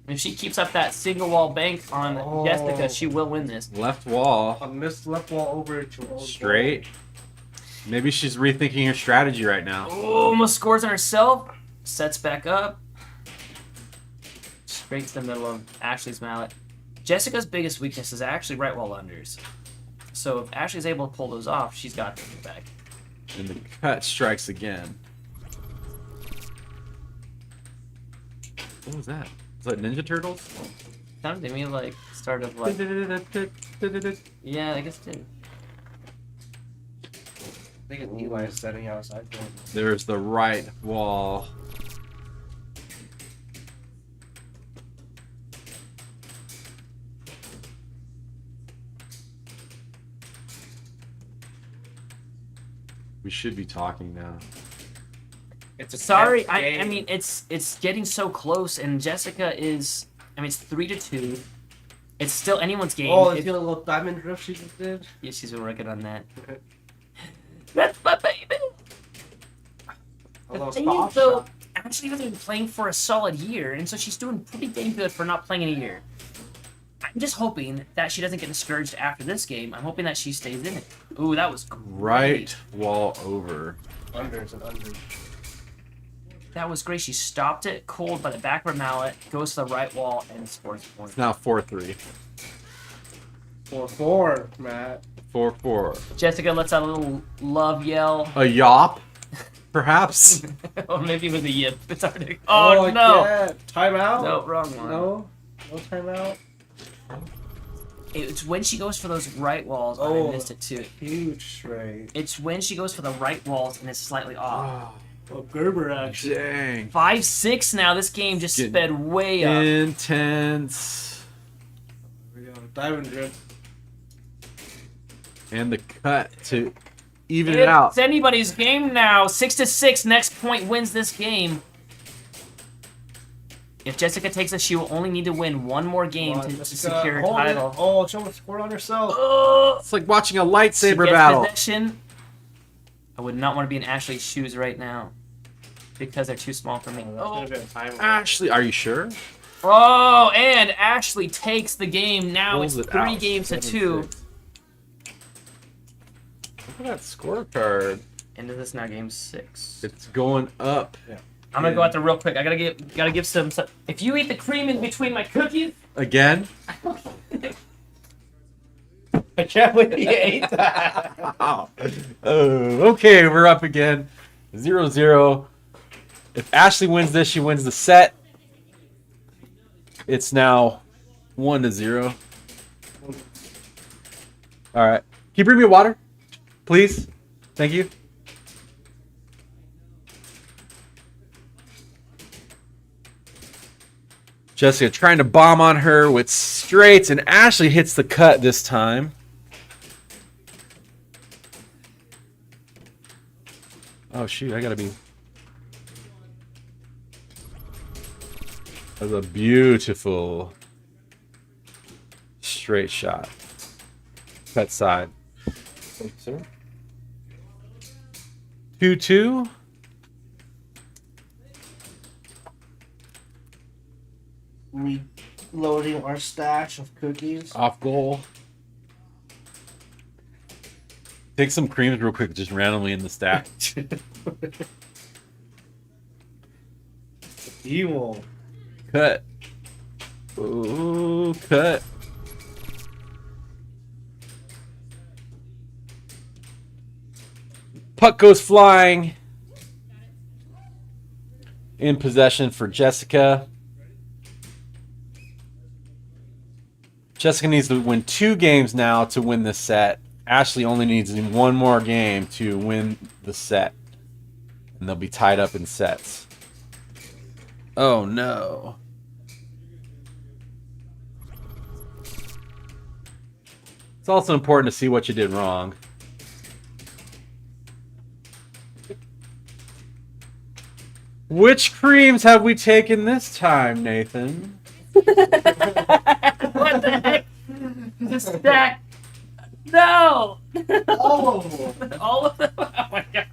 B: If she keeps up that single wall bank on
C: Oh.
B: Jessica, she will win this.
A: Left wall.
C: A missed left wall over to her own
A: Straight. Maybe she's rethinking her strategy right now.
B: Oh, almost scores on herself. Sets back up. Straight to the middle of Ashley's mallet. Jessica's biggest weakness is actually right wall unders. So if Ashley's able to pull those off, she's got to get back.
A: And the cut strikes again. What was that? Was that Ninja Turtles?
B: Sounded to me like start of like yeah, I guess it did.
C: I think it's Eli's setting outside.
A: There's the right wall. We should be talking now.
C: It's a
B: Sorry,
C: tenth
B: I
C: game.
B: mean it's getting so close, and Jessica is. I mean it's 3-2. It's still anyone's game.
C: Oh,
B: If-
C: you feel a little diamond drift she just did?
B: yeah, she's been working on that.
C: Okay.
B: That's my baby.
C: A little
B: thing
C: stop
B: is, though,
C: shot.
B: Ashley hasn't been playing for a solid year, and so she's doing pretty dang good for not playing in a year. I'm just hoping that she doesn't get discouraged after this game. I'm hoping that she stays in it. Ooh, that was great.
A: Right wall over.
C: Unders and unders.
B: That was great. She stopped it cold by the back of her mallet, goes to the right wall, and scores a point.
A: It's now 4-3.
C: 4-4, Matt.
A: 4-4.
B: Jessica lets out a little love yell.
A: A yop, perhaps.
B: Or maybe it was a yip. It's hard to... Oh, no!
C: Yeah. Timeout?
B: No, wrong one.
C: No? No timeout?
B: It's when she goes for those right walls.
C: Oh.
B: I missed it too.
C: Huge straight.
B: It's when she goes for the right walls and it's slightly off.
C: Oh, Gerber action.
A: Dang.
B: 5-6 now. This game just
A: Getting
B: sped way up.
A: Intense.
C: Here we go. Diamond drift.
A: And the cut to even it out.
B: It's anybody's game now. 6-6. Next point wins this game. If Jessica takes it, she will only need to win one more game to secure her title.
C: Oh, she almost scored on herself.
B: Oh,
A: It's like watching a
B: she
A: lightsaber
B: gets
A: battle.
B: possession. I would not want to be in Ashley's shoes right now because they're too small for me.
C: That's gonna be a timeout.
A: Ashley, are you sure?
B: Oh, and Ashley takes the game. Now
A: Pulls
B: it's
A: it
B: 3
A: out.
B: games to
A: 7-6.
B: 2.
A: Look at that scorecard.
B: And this is now game 6.
A: It's going up
B: I'm gonna go out there real quick. I gotta give some. If you eat the cream in between my cookies,
A: again.
C: I can't believe he ate that.
A: Oh, okay, we're up again. 0-0. If Ashley wins this, she wins the set. It's now 1-0. All right. Can you bring me water, please? Thank you. Jessica trying to bomb on her with straights, and Ashley hits the cut this time. Oh, shoot, I gotta be... That was a beautiful straight shot. Cut side.
C: Thank you, sir.
A: 2-2.
C: Reloading our stash of cookies.
A: Off goal. Take some creams real quick, just randomly in the stack.
C: Evil.
A: Cut. Ooh, cut. Puck goes flying. In possession for Jessica. Jessica needs to win 2 games now to win this set. Ashley only needs one more game to win the set. And they'll be tied up in sets. Oh no. It's also important to see what you did wrong. Which creams have we taken this time, Nathan?
B: What the heck? The stack. No.
C: All of them.
B: All of them. Oh my gosh.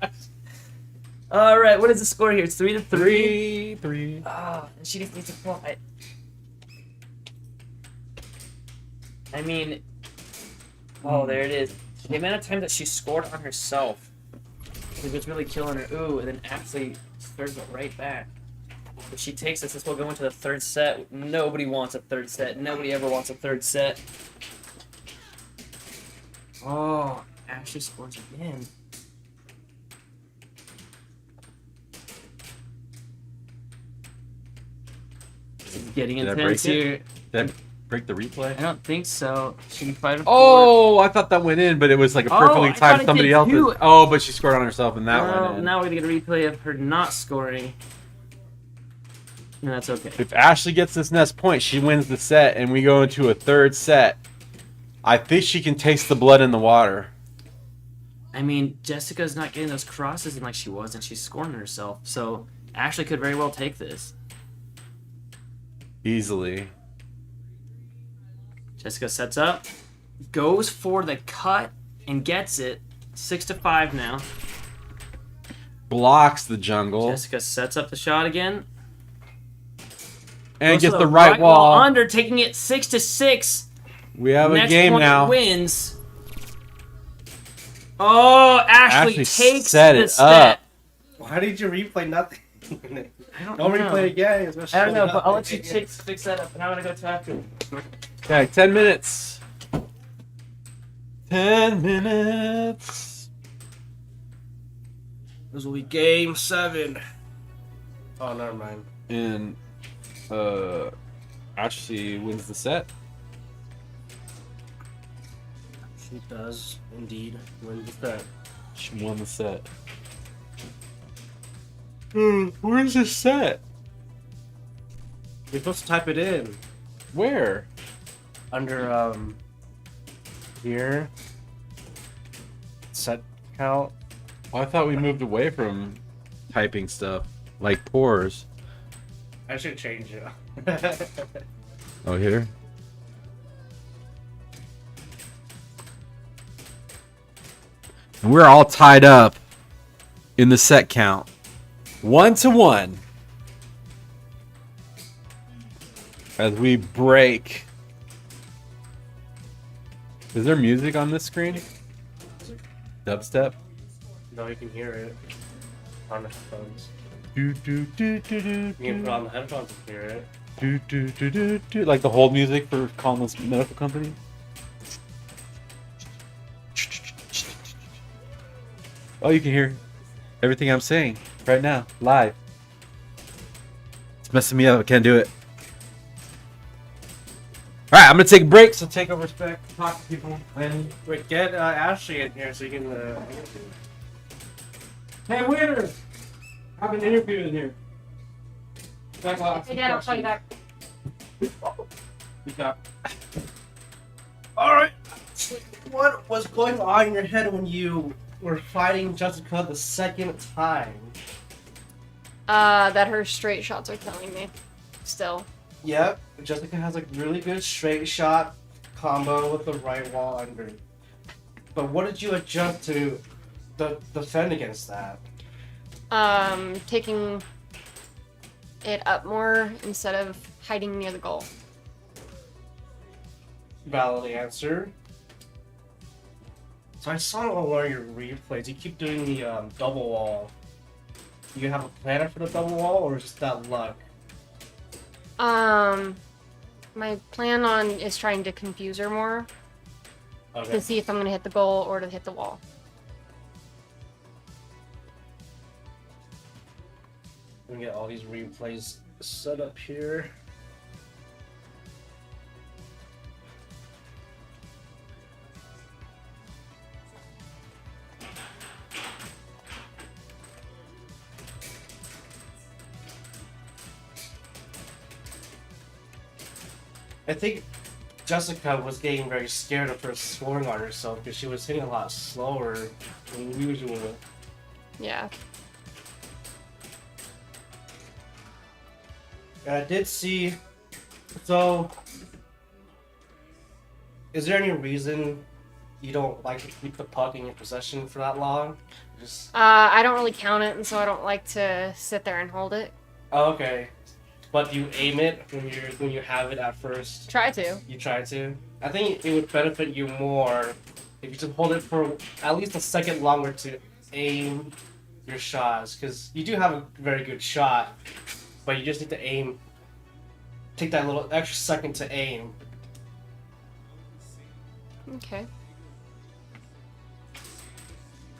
B: All right, what is the score here? It's 3-3.
A: 3-3.
B: Ah, and she just needs to pull it. I mean, oh, there it is. The amount of time that she scored on herself, it was really killing her. Ooh, and then actually serves it right back. If she takes this will go into the 3rd set. Nobody wants a 3rd set. Nobody ever wants a 3rd set. Oh, Ashley scores again. This is getting
A: Did I
B: intense
A: break it?
B: here.
A: Did I break the replay?
B: I don't think so. She can fight it.
A: Oh, I thought that went in, but it was like a
B: Oh,
A: perfectly
B: I thought
A: timed
B: it
A: somebody
B: did
A: else's.
B: too.
A: Oh, but she scored on herself and that went in.
B: Now we're gonna get a replay of her not scoring. No, that's okay.
A: If Ashley gets this next point, she wins the set, and we go into a 3rd set. I think she can taste the blood in the water.
B: I mean, Jessica's not getting those crosses in like she was, and she's scoring herself. So Ashley could very well take this.
A: Easily.
B: Jessica sets up, goes for the cut, and gets it. 6-5 now.
A: Blocks the jungle.
B: Jessica sets up the shot again.
A: And
B: Goes to
A: gets the right wall.
B: under, taking it 6-6.
A: We have a
B: Next
A: game
B: point
A: now.
B: wins. Oh, Ashley
A: Ashley
B: takes
A: set
B: the
A: it
B: step.
A: up.
C: Why did you replay nothing?
B: I don't
C: Don't
B: know.
C: replay again.
B: I don't know, but I'll let you fix that up, and I'm gonna go talk to him.
A: Okay, 10 minutes. 10 minutes.
C: This will be game 7. Oh, never mind.
A: And Ashley wins the set.
C: She does indeed win the set.
A: She won the set. Where's the set?
C: You're supposed to type it in
A: Where?
C: under here. Set count.
A: Oh, I thought we moved away from typing stuff like pores.
C: I should change it.
A: Oh, here. And we're all tied up in the set count. 1-1. As we break. Is there music on this screen? Dubstep?
C: No, you can hear it on the headphones.
A: Do, do, do, do, do,
C: You can
A: do.
C: put on the headphones and hear it.
A: Do, do, do, do, do. Like the hold music for calling this medical company? Oh, you can hear everything I'm saying right now, live. It's messing me up. I can't do it. All right, I'm gonna take a break. So take over respect, talk to people, and
C: Wait, get Ashley in here so you can.
A: hey, winners! I have an interview in here.
F: Hey, Dad, I'll call you back.
A: Good job.
C: All right. What was going on in your head when you were fighting Jessica the second time?
F: That her straight shots are killing me. Still.
C: Yep, Jessica has a really good straight shot combo with the right wall under. But what did you adjust to defend against that?
F: Taking it up more instead of hiding near the goal.
C: Valid answer. So I saw on one of your replays, you keep doing the double wall. Do you have a plan for the double wall, or is that luck?
F: My plan is trying to confuse her more
C: Okay.
F: to see if I'm gonna hit the goal or to hit the wall.
C: Let me get all these replays set up here. I think Jessica was getting very scared of her scoring on herself because she was hitting a lot slower than usual.
F: Yeah.
C: And I did see. So, is there any reason you don't like to keep the puck in your possession for that long? Just.
F: I don't really count it, and so I don't like to sit there and hold it.
C: Oh, okay. But you aim it when you have it at first.
F: Try to.
C: You try to. I think it would benefit you more if you just hold it for at least a second longer to aim your shots, because you do have a very good shot, but you just need to aim. Take that little extra second to aim.
F: Okay.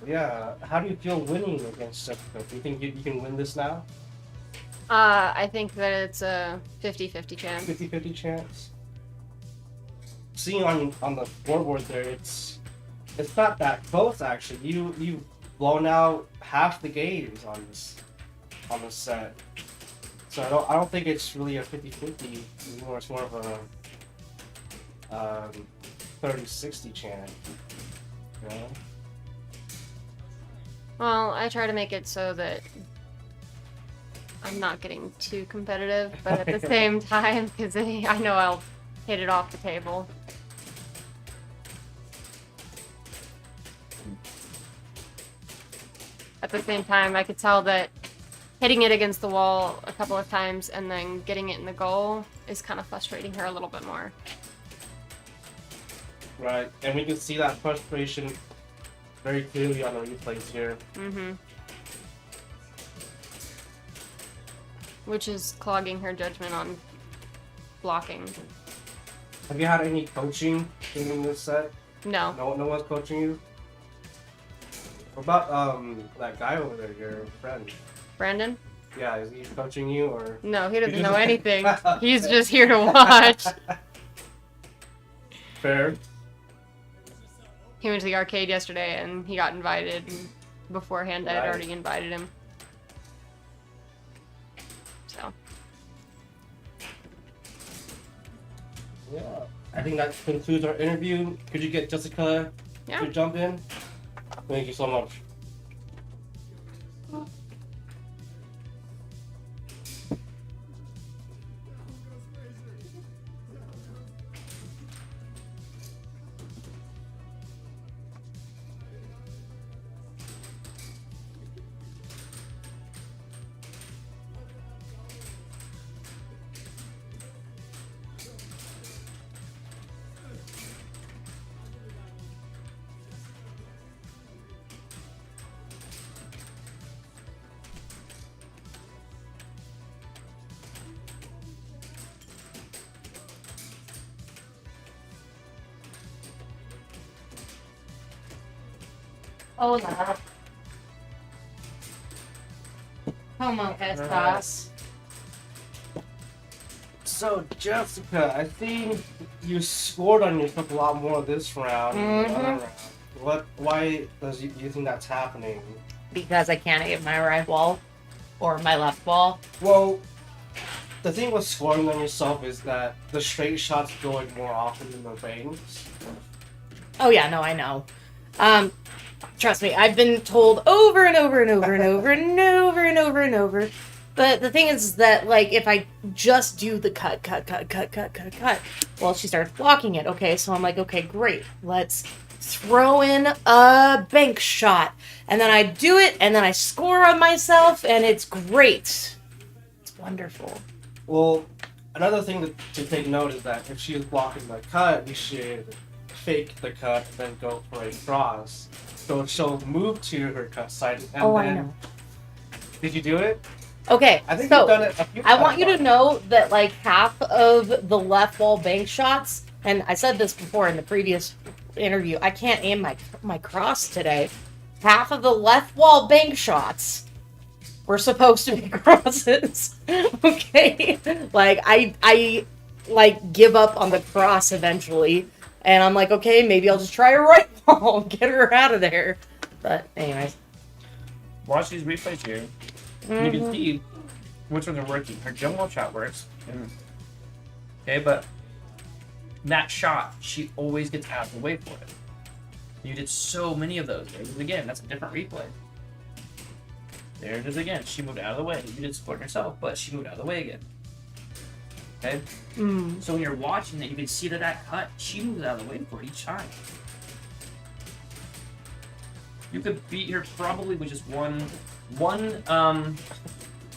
C: Yeah. How do you feel winning against Jessica? Do you think you can win this now?
F: I think that it's a 50-50 chance.
C: 50-50 chance. Seeing on the scoreboard there, it's not that close actually. You've blown out half the games on this set. So I don't think it's really a 50-50 anymore. It's more of a 30-60 chance. You know?
F: Well, I try to make it so that I'm not getting too competitive, but at the same time, because I know I'll hit it off the table. At the same time, I could tell that hitting it against the wall a couple of times and then getting it in the goal is kind of frustrating her a little bit more.
C: Right, and we can see that frustration very clearly on the replays here.
F: Mm-hmm. Which is clogging her judgment on blocking.
C: Have you had any coaching in this set?
F: No.
C: No one's coaching you? What about that guy over there, your friend?
F: Brandon?
C: Yeah, is he coaching you or?
F: No, he doesn't
C: He
F: know
C: just-
F: anything. He's just here to watch.
C: Fair.
F: He went to the arcade yesterday and he got invited. And beforehand, I had
C: Right.
F: already invited him. So.
C: Yeah. I think that concludes our interview. Could you get Jessika
F: Yeah.
C: to jump in? Thank you so much.
E: Hola. ¿Cómo estás?
C: So, Jessika, I think you scored on yourself a lot more this round than the other round. Why you think that's happening?
E: Because I can't hit my right wall or my left wall.
C: Well, the thing with scoring on yourself is that the straight shots go in more often than the bangs.
E: Oh yeah, no, I know. Trust me, I've been told over and over and over and over and over and over and over. But the thing is that, like, if I just do the cut, well, she starts blocking it. Okay, so I'm like, okay, great. Let's throw in a bank shot. And then I do it, and then I score on myself, and it's great. It's wonderful.
C: Well, another thing to take note is that if she is blocking the cut, we should fake the cut and then go for a cross. So she'll move to her cut side and
E: Oh,
C: then...
E: I know.
C: Did you do it?
E: Okay,
C: I think
E: so
C: you've done it a few
E: I
C: times
E: want you to
C: already.
E: know that, like, half of the left wall bank shots, and I said this before in the previous interview, I can't aim my cross today. Half of the left wall bank shots were supposed to be crosses. Okay? Like, I like, give up on the cross eventually, and I'm like, okay, maybe I'll just try a right wall and get her out of there. But, anyways.
B: Watch these replays here. You can see which ones are working. Her jump wall shot works. Okay, but that shot, she always gets out of the way for it. You did so many of those. There it is again. That's a different replay. There it is again. She moved out of the way. You did support yourself, but she moved out of the way again. Okay? So when you're watching that, you can see that cut, she moves out of the way for it each time. You could beat her probably with just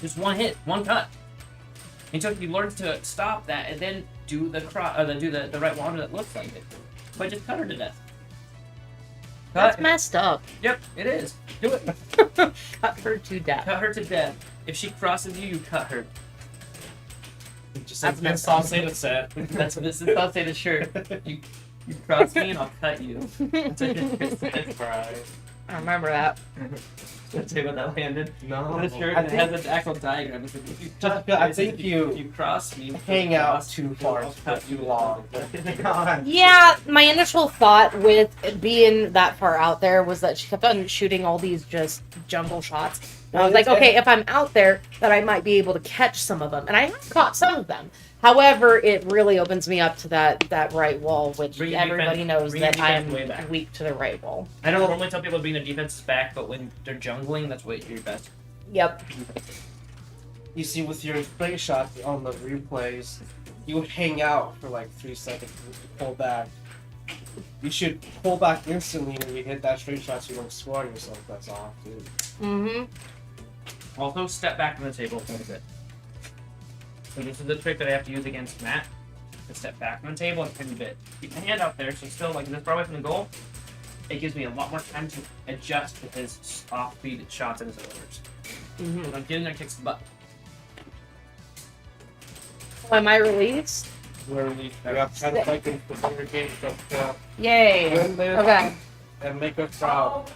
B: just one hit, one cut. Until you learn to stop that and then do the the right wander that looks like it. But just cut her to death.
E: That's
B: Cut.
E: messed up.
B: Yep, it is. Do it.
E: Cut her to death.
B: Cut her to death. If she crosses you, you cut her.
C: Just like Vince Sauce said.
B: That's what this is. I'll say the shirt. You cross me and I'll cut you. That's what it says.
C: Right.
E: I remember that.
B: Did I say about that landed?
C: No.
B: The shirt
C: I
B: it
C: think-
B: has an actual diagram. It says, if you
C: Jessica,
B: cut-
C: I
B: it says,
C: think
B: if
C: you
B: cross me.
C: hang out
B: cross
C: too
B: me,
C: far
B: I'll
C: for
B: cut
C: too
B: you.
C: long.
E: Yeah, my initial thought with being that far out there was that she kept on shooting all these just jungle shots. And I was like, okay, if I'm out there, that I might be able to catch some of them. And I have caught some of them. However, it really opens me up to that right wall, which
B: Bring your
E: everybody
B: defense-
E: knows
B: bring your
E: that
B: defense
E: I'm
B: way back.
E: weak to the right wall.
B: I don't normally tell people to bring their defenses back, but when they're jungling, that's what you're best.
E: Yep.
C: You see, with your straight shots on the replays, you hang out for like 3 seconds and you pull back. You should pull back instantly when you hit that straight shot so you don't score on yourself. That's off, dude.
E: Mm-hmm.
B: Also, step back from the table quite a bit. So this is the trick that I have to use against Matt. to step back from the table a tiny bit. Keep my hand out there, so still like this far away from the goal. It gives me a lot more time to adjust to his off-speed shots and his orders. When I'm getting there, kicks the butt.
E: Oh, am I released?
C: Where we got 10 seconds before your game starts to
E: Yay.
C: win this
E: Okay.
C: and make us proud.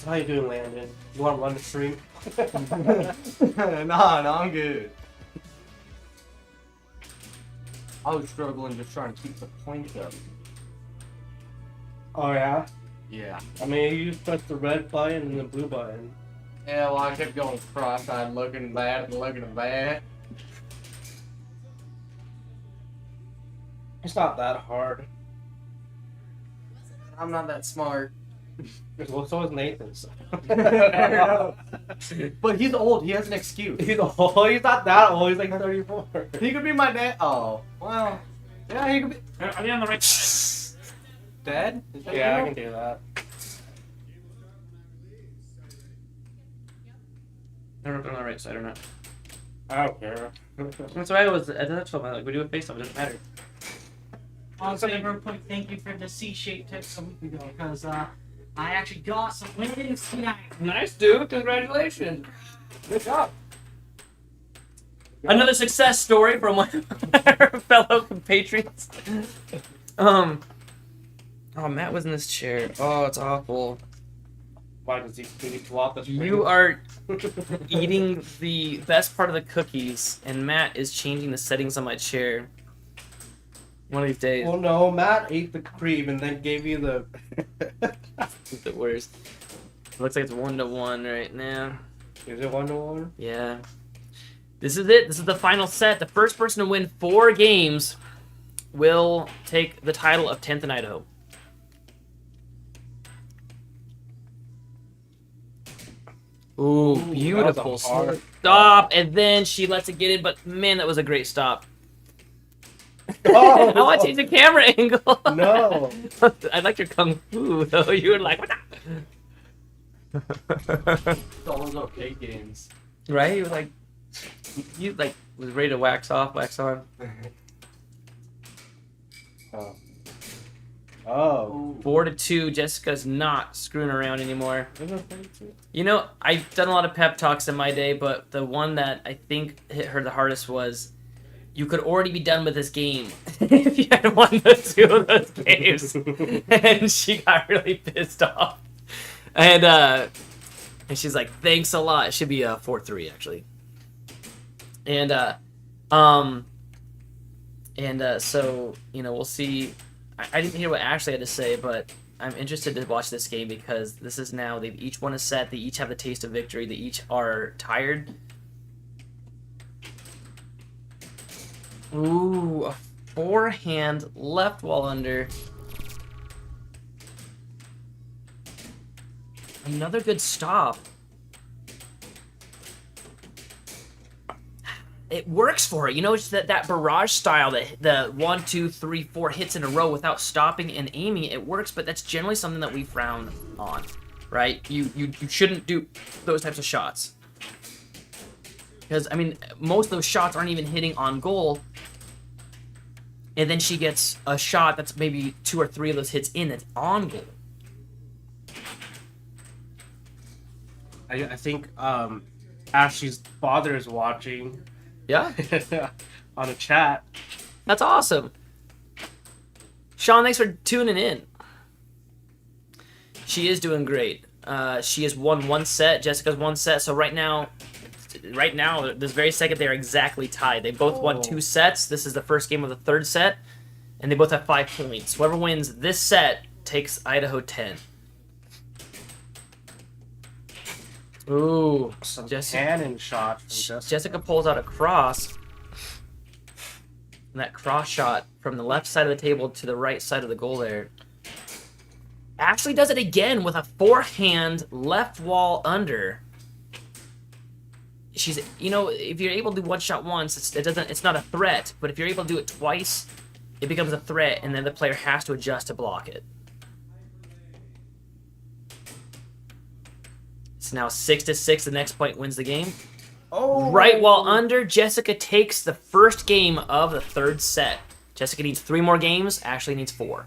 C: How you doing, Landon? You want to run the stream?
D: Nah, I'm good. I was struggling just trying to keep the points up.
C: Oh yeah?
D: Yeah.
C: I mean, you just press the red button and the blue button.
D: Yeah, well, I kept going cross-eyed, looking bad and looking bad.
C: It's not that hard.
D: I'm not that smart.
C: Well, so is Nathan. So.
D: But he's old. He has an excuse.
C: He's old. He's not that old. He's like 34.
D: He could be my dad. Oh, well. Yeah, he could be.
B: Are they on the right side?
D: Dad? Is that
C: Yeah, I
D: you?
C: can do that.
B: I don't know if they're on the right side or not.
C: I don't care.
B: That's why I was. That's what like we do it face off. It doesn't matter.
H: Also, real quick, thank you for the C-shaped tips a week ago, because I actually got some wins tonight.
B: Nice, dude. Congratulations.
C: Good job.
B: Another success story from one of our fellow compatriots. Oh, Matt was in this chair. Oh, it's awful.
C: Why does he pull out the string?
B: You are eating the best part of the cookies, and Matt is changing the settings on my chair. One of these days.
C: Well, no, Matt ate the cream and then gave you the.
B: It's the worst. It looks like it's 1-1 right now.
C: Is it 1-1?
B: Yeah. This is it. This is the final set. The first person to win 4 games will take the title of 10th in Idaho. Ooh, beautiful
C: that was a hard
B: stop. And then she lets it get in, but man, that was a great stop.
C: Oh,
B: I want to change the camera angle.
C: No.
B: I like your kung fu, though. You were like, what the?
D: All those arcade games.
B: Right? You were like, you like was ready to wax off, wax on.
C: Oh. Oh.
B: 4-2. Jessica's not screwing around anymore. You know, I've done a lot of pep talks in my day, but the one that I think hit her the hardest was, you could already be done with this game if you had won the 2 of those games. And she got really pissed off. And she's like, thanks a lot. It should be a 4-3 actually. And so, you know, we'll see. I didn't hear what Ashley had to say, but I'm interested to watch this game because this is now, they've each won a set, they each have the taste of victory, they each are tired. Ooh, a forehand left wall under. Another good stop. It works for it. You know, it's that barrage style, that the 1, 2, 3, 4 hits in a row without stopping and aiming. It works, but that's generally something that we frown on, right? You shouldn't do those types of shots. Because, I mean, most of those shots aren't even hitting on goal. And then she gets a shot that's maybe 2 or 3 of those hits in that's on goal.
C: I think Ashley's father is watching.
B: Yeah?
C: On a chat.
B: That's awesome. Sean, thanks for tuning in. She is doing great. She has won 1 set. Jessica's 1 set. So right now, this very second, they're exactly tied. They both won 2 sets. This is the first game of the 3rd set. And they both have 5 points. Whoever wins this set takes Idaho 10. Ooh.
C: Some
B: Jessica.
C: cannon shot from Jessica.
B: Jessica pulls out a cross. And that cross shot from the left side of the table to the right side of the goal there. Ashley does it again with a forehand left wall under. She's, you know, if you're able to do one shot once, it's not a threat. But if you're able to do it twice, it becomes a threat, and then the player has to adjust to block it. It's now 6-6. The next point wins the game. Oh. Right while under, Jessica takes the first game of the third set. Jessica needs 3 more games. Ashley needs 4.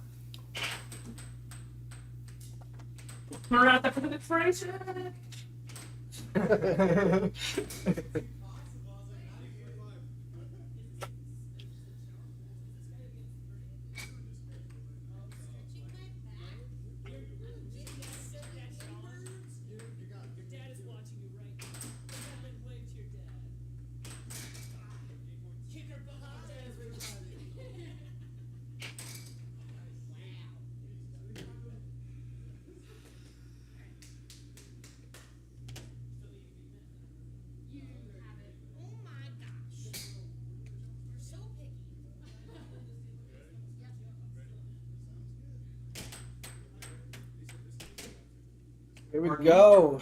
C: Here we go.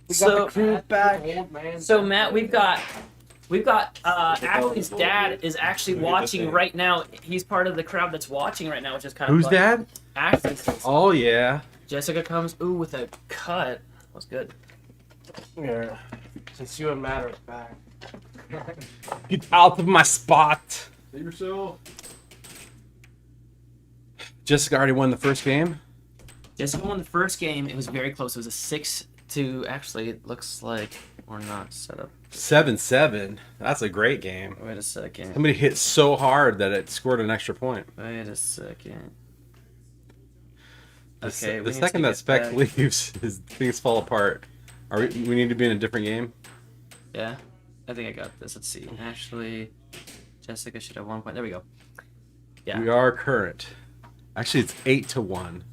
C: We got the crew back.
B: So Matt, we've got Ashley's dad is actually watching right now. He's part of the crowd that's watching right now, which is kind of
A: Who's
B: fun.
A: dad?
B: Ashley's.
A: Oh yeah.
B: Jessica comes with a cut. That was good.
C: Here, since you and Matt are back.
A: Get out of my spot.
G: Save yourself.
A: Jessica already won the first game.
B: Jessica won the first game. It was very close. It was a 6-2. Actually, it looks like we're not set up.
A: 7-7. That's a great game.
B: Wait a second.
A: Somebody hit so hard that it scored an extra point.
B: Wait a second.
A: The
B: Okay.
A: the second that Spec leaves, things fall apart. We need to be in a different game?
B: Yeah, I think I got this. Let's see. Ashley, Jessica should have 1 point. There we go. Yeah.
A: We are current. Actually, it's 8-1.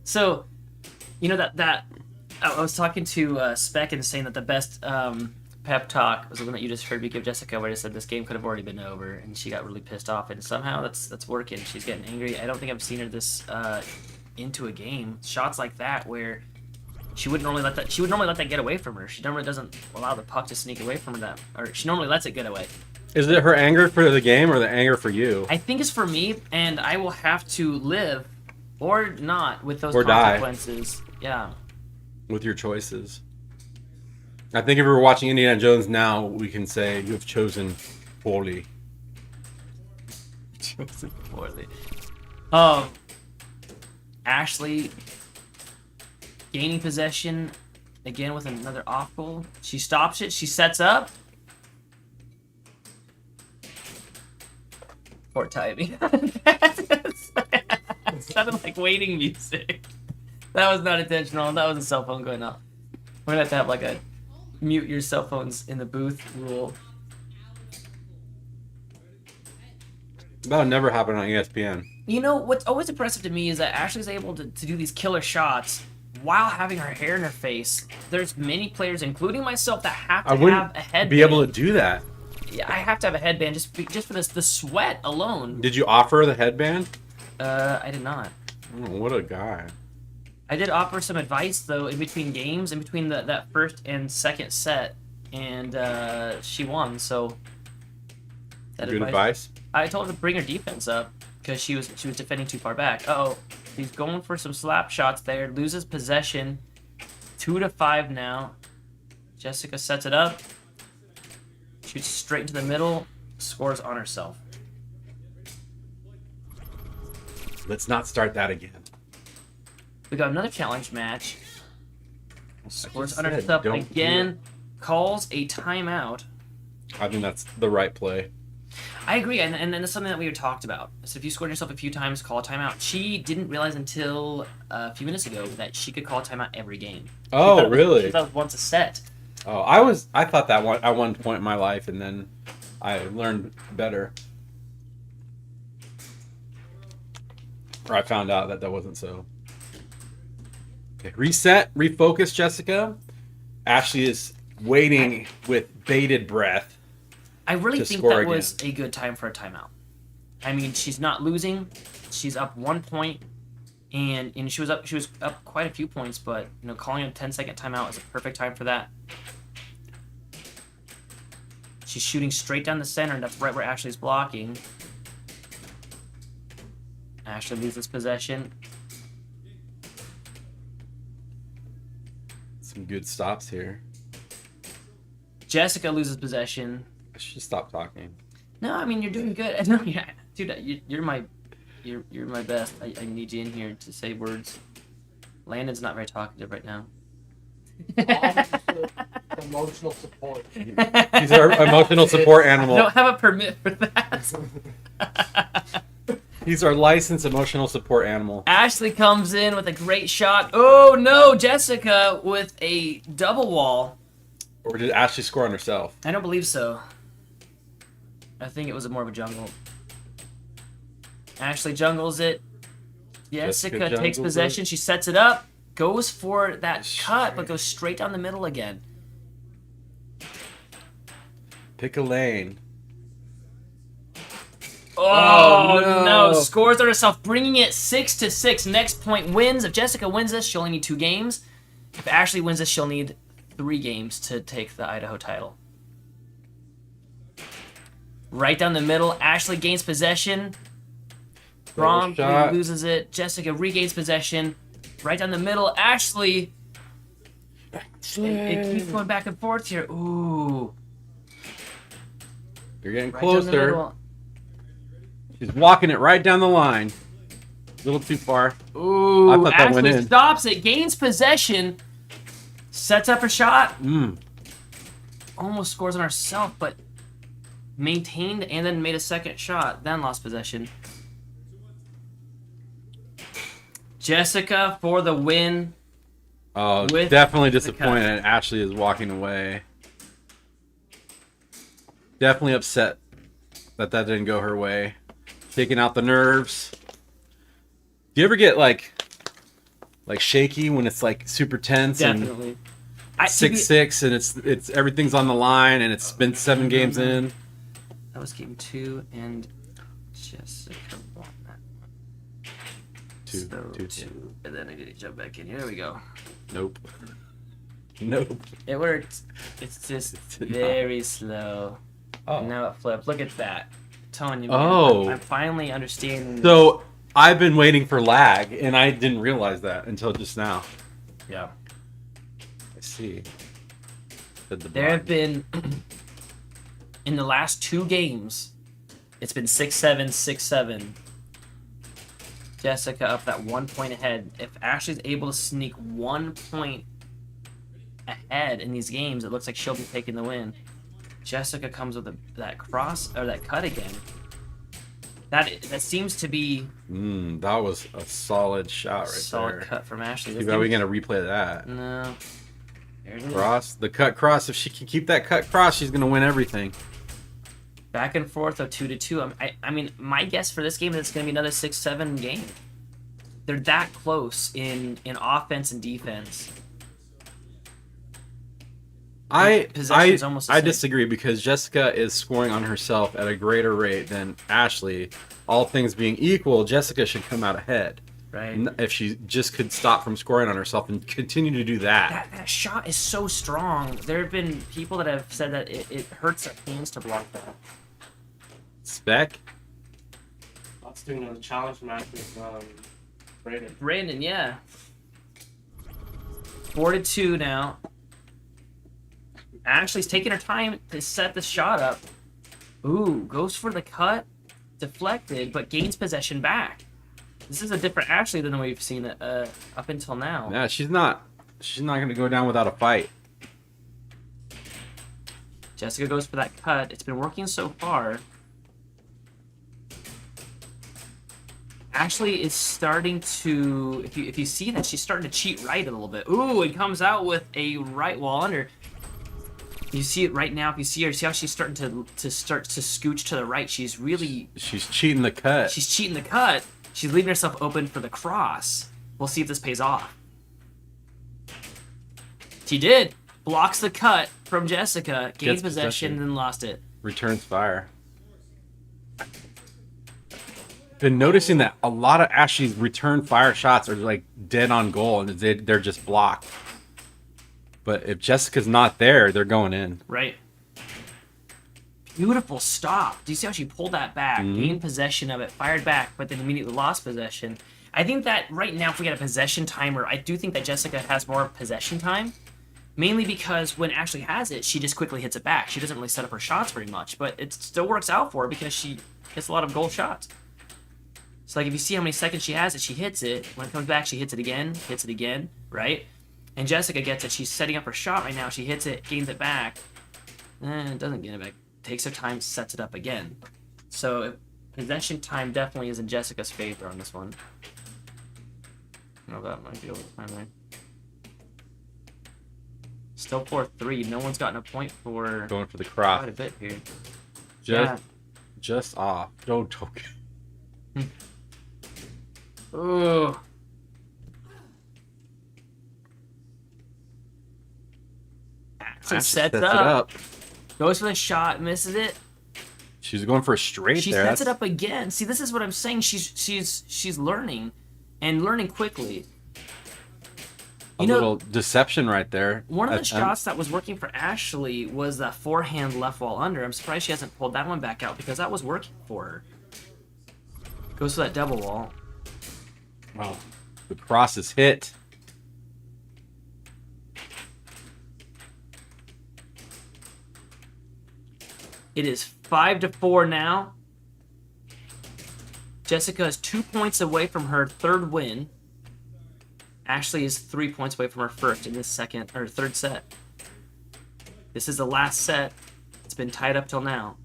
B: So, you know that I was talking to Spec and saying that the best pep talk was the one that you just heard me give Jessica, where I said this game could have already been over, and she got really pissed off, and somehow that's working. She's getting angry. I don't think I've seen her this into a game. Shots like that where she wouldn't normally let that get away from her. She normally doesn't allow the puck to sneak away from her. Or she normally lets it get away.
A: Is it her anger for the game or the anger for you?
B: I think it's for me, and I will have to live or not with those
A: Or die.
B: consequences. Yeah.
A: With your choices. I think if we were watching Indiana Jones now, we can say you have chosen poorly.
B: Chosen poorly. Ashley gaining possession again with another off goal. She stops it. She sets up. Poor timing. It sounded like waiting music. That was not intentional. That was a cell phone going off. We're gonna have to have like a mute your cell phones in the booth rule.
A: That would never happen on ESPN.
B: You know, what's always impressive to me is that Ashley's able to do these killer shots while having her hair in her face. There's many players, including myself, that have to have a headband.
A: Be able to do that.
B: Yeah, I have to have a headband just for this, the sweat alone.
A: Did you offer the headband?
B: I did not.
A: Oh, what a guy.
B: I did offer some advice, though, in between games, in between that first and second set, and she won, so...
A: Good advice?
B: I told her to bring her defense up, because she was defending too far back. Uh-oh. He's going for some slap shots there, loses possession. 2-5 now. Jessica sets it up. Shoots straight into the middle, scores on herself.
A: Let's not start that again.
B: We got another challenge match. Scores on
A: said,
B: herself
A: don't
B: again. Calls a timeout.
A: I think that's the right play.
B: I agree, and that's something that we had talked about. So if you scored yourself a few times, call a timeout. She didn't realize until a few minutes ago that she could call a timeout every game.
A: Oh, really?
B: She thought it was once a set.
A: Oh, I thought that at one point in my life, and then I learned better. Or I found out that wasn't so. Okay, reset, refocus, Jessica. Ashley is waiting with bated breath.
B: I really
A: to
B: think
A: score
B: that was
A: again.
B: a good time for a timeout. I mean, she's not losing. She's up 1 point, and she was up quite a few points. But calling a 10-second timeout is a perfect time for that. She's shooting straight down the center, and that's right where Ashley's blocking. Ashley loses possession.
A: Some good stops here.
B: Jessika loses possession.
A: I should stop talking.
B: No, I mean you're doing good. No, yeah, dude, you're my best. I need you in here to say words. Landon's not very talkative right now.
D: Emotional support.
A: He's our emotional support
B: I
A: animal.
B: don't have a permit for that.
A: He's our licensed emotional support animal.
B: Ashley comes in with a great shot. Oh no, Jessika with a double wall.
A: Or did Ashley score on herself?
B: I don't believe so. I think it was more of a jungle. Ashley jungles it. Jessika takes
A: jungles
B: possession. She sets it up. Goes for that cut, but goes straight down the middle again.
A: Pick a lane.
B: Oh,
A: no.
B: no. Scores on herself, bringing it 6-6. Next point wins. If Jessika wins this, she'll only need 2 games. If Ashley wins this, she'll need 3 games to take the Idaho title. Right down the middle. Ashley gains possession. Promptly loses it. Jessika regains possession. Right down the middle. Ashley. It keeps going back and forth here. Ooh.
A: You're getting
B: Right down the
A: closer.
B: middle.
A: She's walking it right down the line. A little too far.
B: Ooh.
A: I thought that went
B: Ashley
A: in.
B: stops it. Gains possession. Sets up a shot. Almost scores on herself, but maintained and then made a second shot. Then lost possession. Jessika for the win.
A: Oh,
B: With
A: definitely
B: the
A: disappointed. Ashley is walking away. Definitely upset that didn't go her way. Taking out the nerves. Do you ever get like shaky when it's like super tense
B: Definitely.
A: and 6-6 and it's everything's on the line and it's been 7 games in?
B: That was game 2 and Jessika won that one. Two. And then I need to jump back in. Here we go.
A: Nope. Nope.
B: It worked. It's just very slow.
A: Oh.
B: And now it flipped. Look at that. I'm telling you, man,
A: Oh.
B: I'm finally understanding.
A: So I've been waiting for lag and I didn't realize that until just now.
B: Yeah.
A: I see.
B: There have been in the last 2 games, it's been 6-7, 6-7. Jessika up that 1 point ahead. If Ashley's able to sneak 1 point ahead in these games, it looks like she'll be taking the win. Jessika comes with that cross or that cut again. That seems to be
A: That was a solid shot right
B: solid
A: there.
B: cut from Ashley.
A: Too bad we gonna replay that.
B: No. There it is.
A: Cross. The cut cross. If she can keep that cut cross, she's gonna win everything.
B: Back and forth of 2-2. I mean, my guess for this game is it's going to be another 6-7 game. They're that close in offense and defense. Possession's almost the
A: I
B: same.
A: disagree because Jessika is scoring on herself at a greater rate than Ashley. All things being equal, Jessika should come out ahead.
B: Right.
A: If she just could stop from scoring on herself and continue to do that.
B: That shot is so strong. There have been people that have said that it hurts their hands to block that.
A: Spec?
C: That's doing a challenge match with Brayden.
B: Brandon, yeah. 4-2 now. Ashley's taking her time to set the shot up. Ooh, goes for the cut. Deflected, but gains possession back. This is a different Ashley than we've seen up until now.
A: Yeah, she's not gonna go down without a fight.
B: Jessika goes for that cut. It's been working so far. Ashley is starting to, if you see that, she's starting to cheat right a little bit. Ooh, and comes out with a right wall under. You see it right now. If you see her, see how she's starting to scooch to the right. She's
A: cheating the cut.
B: She's cheating the cut. She's leaving herself open for the cross. We'll see if this pays off. She did. Blocks the cut from Jessika. Gains possession, then lost it.
A: Returns fire. Been noticing that a lot of Ashley's return fire shots are like dead on goal and they're just blocked. But if Jessica's not there, they're going in.
B: Right. Beautiful stop. Do you see how she pulled that back, gained possession of it, fired back, but then immediately lost possession? I think that right now, if we get a possession timer, I do think that Jessika has more possession time. Mainly because when Ashley has it, she just quickly hits it back. She doesn't really set up her shots very much, but it still works out for her because she gets a lot of goal shots. So like if you see how many seconds she has it, she hits it. When it comes back, she hits it again, right? And Jessika gets it. She's setting up her shot right now. She hits it, gains it back. It doesn't gain it back. Takes her time, sets it up again. So possession time definitely is in Jessica's favor on this one. No, that might be over time there. Still 4-3. No one's gotten a point for
A: Going for the cross.
B: quite a bit here.
A: Just off. Don't token.
B: Ooh. Ashley sets it up. Goes for the shot, misses it.
A: She's going for a straight
B: She
A: there.
B: sets it up again. See, this is what I'm saying. She's learning, and learning quickly.
A: A little deception right there.
B: One of the shots that was working for Ashley was that forehand left wall under. I'm surprised she hasn't pulled that one back out because that was working for her. Goes for that double wall.
A: Wow. The cross is hit.
B: It is 5-4 now. Jessika is 2 points away from her third win. Ashley is 3 points away from her first in this third set. This is the last set. It's been tied up till now.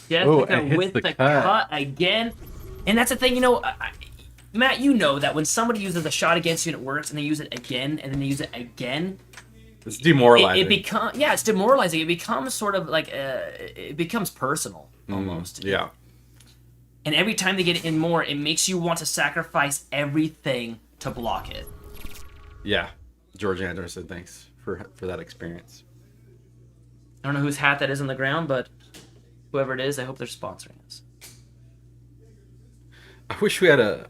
B: Jessika with the cut again. And that's the thing, Matt, you know that when somebody uses a shot against you and it works, and they use it again, and then they use it again,
A: it's demoralizing.
B: It's demoralizing. It becomes sort of like it becomes personal almost.
A: Yeah.
B: And every time they get it in more, it makes you want to sacrifice everything to block it.
A: Yeah. George Anderson, thanks for that experience.
B: I don't know whose hat that is on the ground, but whoever it is, I hope they're sponsoring us.
A: I wish we had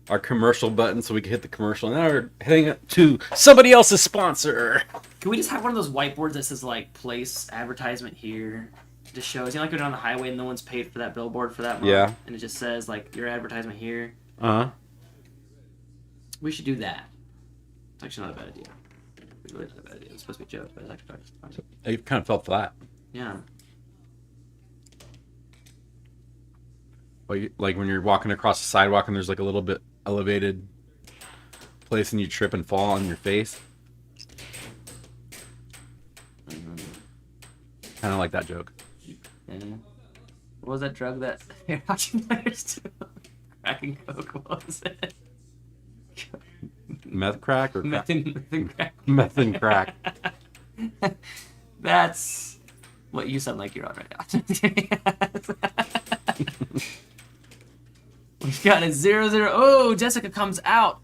A: our commercial button so we could hit the commercial. And now we're heading up to somebody else's sponsor.
B: Can we just have one of those whiteboards that says, like, place advertisement here? It just shows, like you're on the highway and no one's paid for that billboard for that month.
A: Yeah.
B: And it just says, like, your advertisement here.
A: Uh-huh.
B: We should do that. It's actually not a bad idea. It's really not a bad idea. It's supposed to be a joke, but it's actually fun.
A: It kind of fell flat.
B: Yeah.
A: Like when you're walking across the sidewalk and there's like a little bit elevated place and you trip and fall on your face. Kind of like that joke.
B: Yeah. What was that drug that hockey players do? Crack and coke, what was it?
A: Meth crack or
B: Meth and crack.
A: Meth and crack.
B: That's what you sound like you're on right now. We've got a 0-0. Oh, Jessika comes out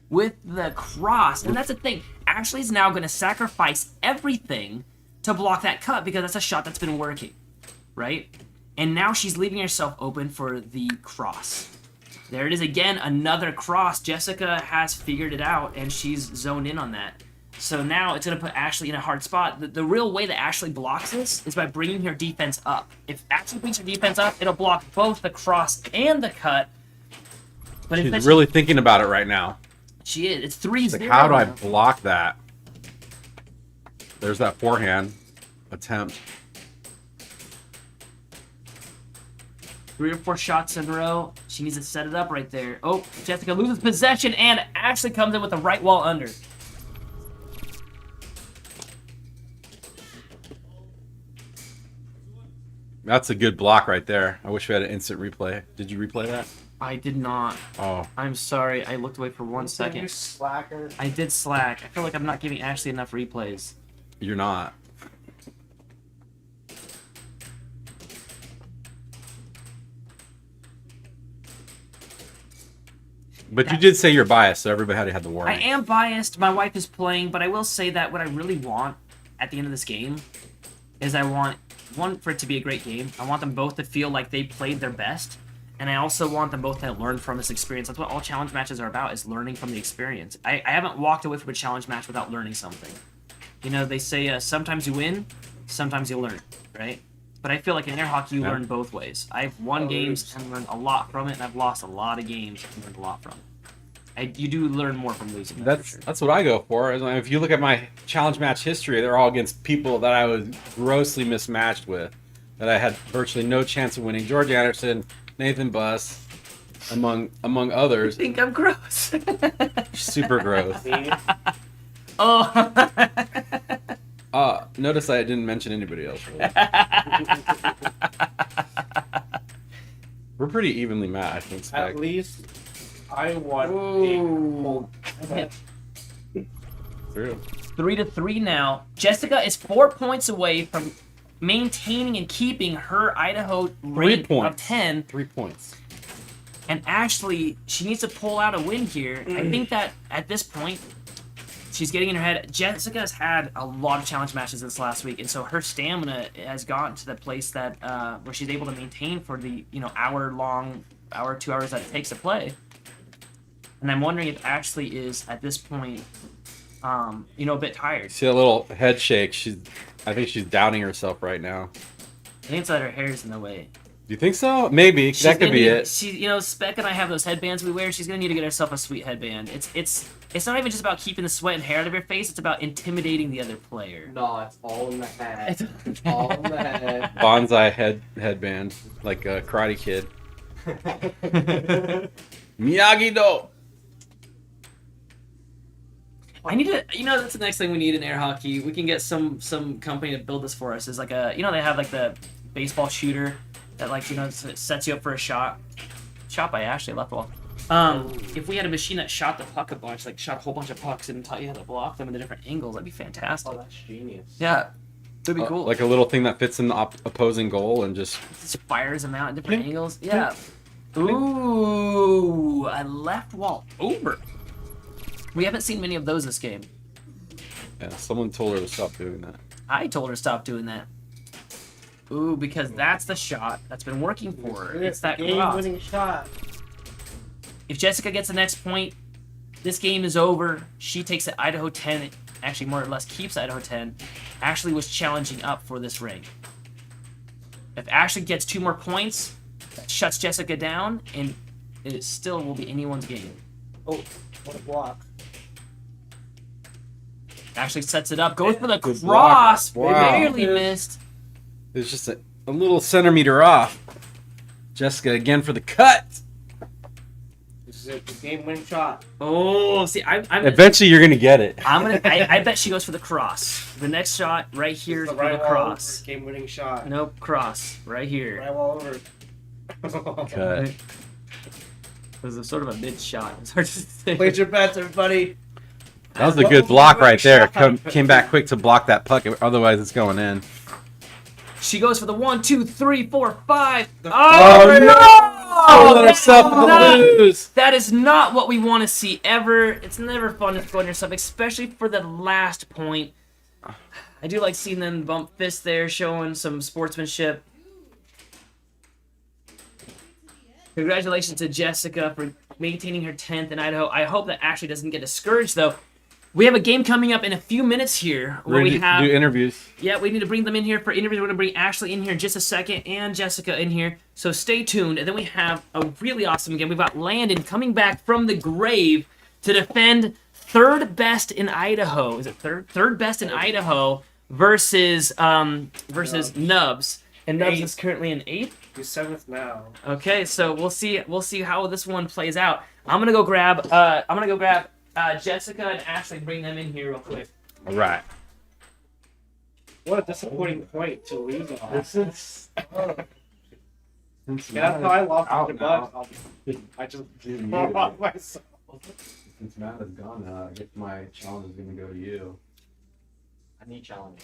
B: with the cross. And that's the thing. Ashley's now going to sacrifice everything to block that cut because that's a shot that's been working, right? And now she's leaving herself open for the cross. There it is again, another cross. Jessika has figured it out, and she's zoned in on that. So now it's going to put Ashley in a hard spot. The real way that Ashley blocks this is by bringing her defense up. If Ashley brings her defense up, it'll block both the cross and the cut. But
A: She's really thinking about it right now.
B: She is. It's 3-0.
A: Like, how do I block that? There's that forehand attempt.
B: 3 or 4 shots in a row. She needs to set it up right there. Oh, Jessika loses possession, and Ashley comes in with the right wall under.
A: That's a good block right there. I wish we had an instant replay. Did you replay that?
B: I did not.
A: Oh.
B: I'm sorry. I looked away for 1 second.
C: You slacker.
B: I did slack. I feel like I'm not giving Ashley enough replays.
A: You're not. But you did say you're biased, so everybody had the warning.
B: I am biased. My wife is playing, but I will say that what I really want at the end of this game is I want, one, for it to be a great game. I want them both to feel like they played their best, and I also want them both to learn from this experience. That's what all challenge matches are about, is learning from the experience. I haven't walked away from a challenge match without learning something. You know, they say sometimes you win, sometimes you learn, right? But I feel like in air hockey, you learn both ways. I've won games and learned a lot from it, and I've lost a lot of games and learned a lot from it. you do learn more from losing. That's for sure.
A: That's what I go for. If you look at my challenge match history, they're all against people that I was grossly mismatched with, that I had virtually no chance of winning. George Anderson, Nathan Buss, among others.
B: I think I'm gross.
A: Super gross.
B: Oh.
A: Notice I didn't mention anybody else. Really. We're pretty evenly matched.
C: At least I won
B: Ooh.
A: True.
B: 3-3 now. Jessica is 4 points away from maintaining and keeping her Idaho rank of 10.
A: 3 points.
B: And Ashley, she needs to pull out a win here. I think that at this point, she's getting in her head. Jessica has had a lot of challenge matches this last week, and so her stamina has gotten to the place that where she's able to maintain for the 2 hours that it takes to play. And I'm wondering if Ashley is at this point, a bit tired.
A: See that little head shake? I think she's doubting herself right now.
B: I think it's that her hair's in the way.
A: Do you think so? Maybe that could be it.
B: Spec and I have those headbands we wear. She's gonna need to get herself a sweet headband. It's not even just about keeping the sweat and hair out of your face. It's about intimidating the other player.
D: No, it's all in the head. It's all in the head.
A: Bonsai headband, like a Karate Kid. Miyagi-Do.
B: I need to, that's the next thing we need in air hockey. We can get some company to build this for us. Is like they have like the baseball shooter that sets you up for a shot. Shot by Ashley left wall. If we had a machine that shot the puck a bunch, like shot a whole bunch of pucks and taught you how to block them in the different angles, that'd be fantastic.
D: Oh, that's genius.
B: Yeah, that'd be cool.
A: Like a little thing that fits in the opposing goal and just
B: fires them out in different angles. Yeah. Ooh, a left wall over. We haven't seen many of those this game.
A: Yeah, someone told her to stop doing that.
B: I told her to stop doing that. Ooh, because that's the shot that's been working for her. It's that
C: game-winning shot.
B: If Jessica gets the next point, this game is over. She takes it Idaho 10. Actually, more or less keeps Idaho 10. Ashley was challenging up for this rank. If Ashley gets 2 more points, that shuts Jessica down, and it still will be anyone's game.
C: Oh, what a block.
B: Ashley sets it up, goes for the
A: Good
B: cross,
A: block. Wow.
B: barely missed.
A: It's just a little centimeter off. Jessica again for the cut.
C: This is a game-winning shot.
B: Oh, see, I'm
A: Eventually, you're gonna get it.
B: I bet she goes for the cross. The next shot right here is
C: The
B: for
C: right
B: the
C: wall
B: cross.
C: over, game-winning shot.
B: Nope, cross right here.
C: Right wall over.
A: Cut.
B: It was a sort of a mid shot. It's hard to say.
C: Place your bets, everybody.
A: That was a good block right there. Came back quick to block that puck. Otherwise, it's going in.
B: She goes for the 1, 2, 3, 4, 5.
A: Oh, no! Let herself lose.
B: That is not what we want to see ever. It's never fun to score on yourself, especially for the last point. I do like seeing them bump fists there, showing some sportsmanship. Congratulations to Jessica for maintaining her 10th in Idaho. I hope that Ashley doesn't get discouraged, though. We have a game coming up in a few minutes here. Where we have
A: do interviews.
B: Yeah, we need to bring them in here for interviews. We're going to bring Ashley in here in just a second and Jessica in here. So stay tuned. And then we have a really awesome game. We've got Landon coming back from the grave to defend third best in Idaho. Is it third best in Idaho versus Nubs. And Nubs is currently in 8th.
C: He's 7th now.
B: Okay, so we'll see how this one plays out. I'm gonna go grab Jessica and Ashley, bring them in here real quick.
A: All right.
C: What a disappointing point to lose on.
A: This is.
C: Yeah, that's how I lost $100. I just brought myself.
A: Since Matt is gone now, I guess my challenge is going to go to you.
D: I need challenge.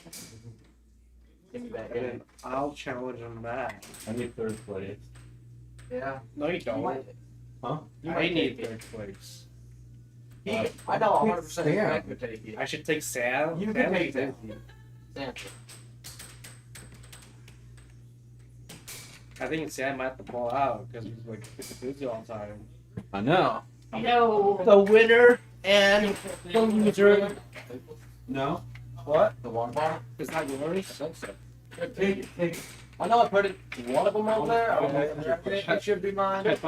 D: Give me that
C: And
D: game.
C: I'll challenge him back.
A: I need 3rd place.
D: Yeah.
C: No, you don't.
A: Huh?
C: I need 3rd place.
D: I know 100% Sam could take it.
C: I should take Sam.
D: You
C: Sam
D: can take
C: is
D: that.
C: easy.
D: Sam.
C: I think Sam might have to pull out because he's like busy all the time.
A: I know.
C: No. The winner and the loser.
A: No.
C: What?
D: The water bottle?
C: Is that yours?
D: I think so.
A: Take it.
D: I know I put one of them over there. It should be mine. If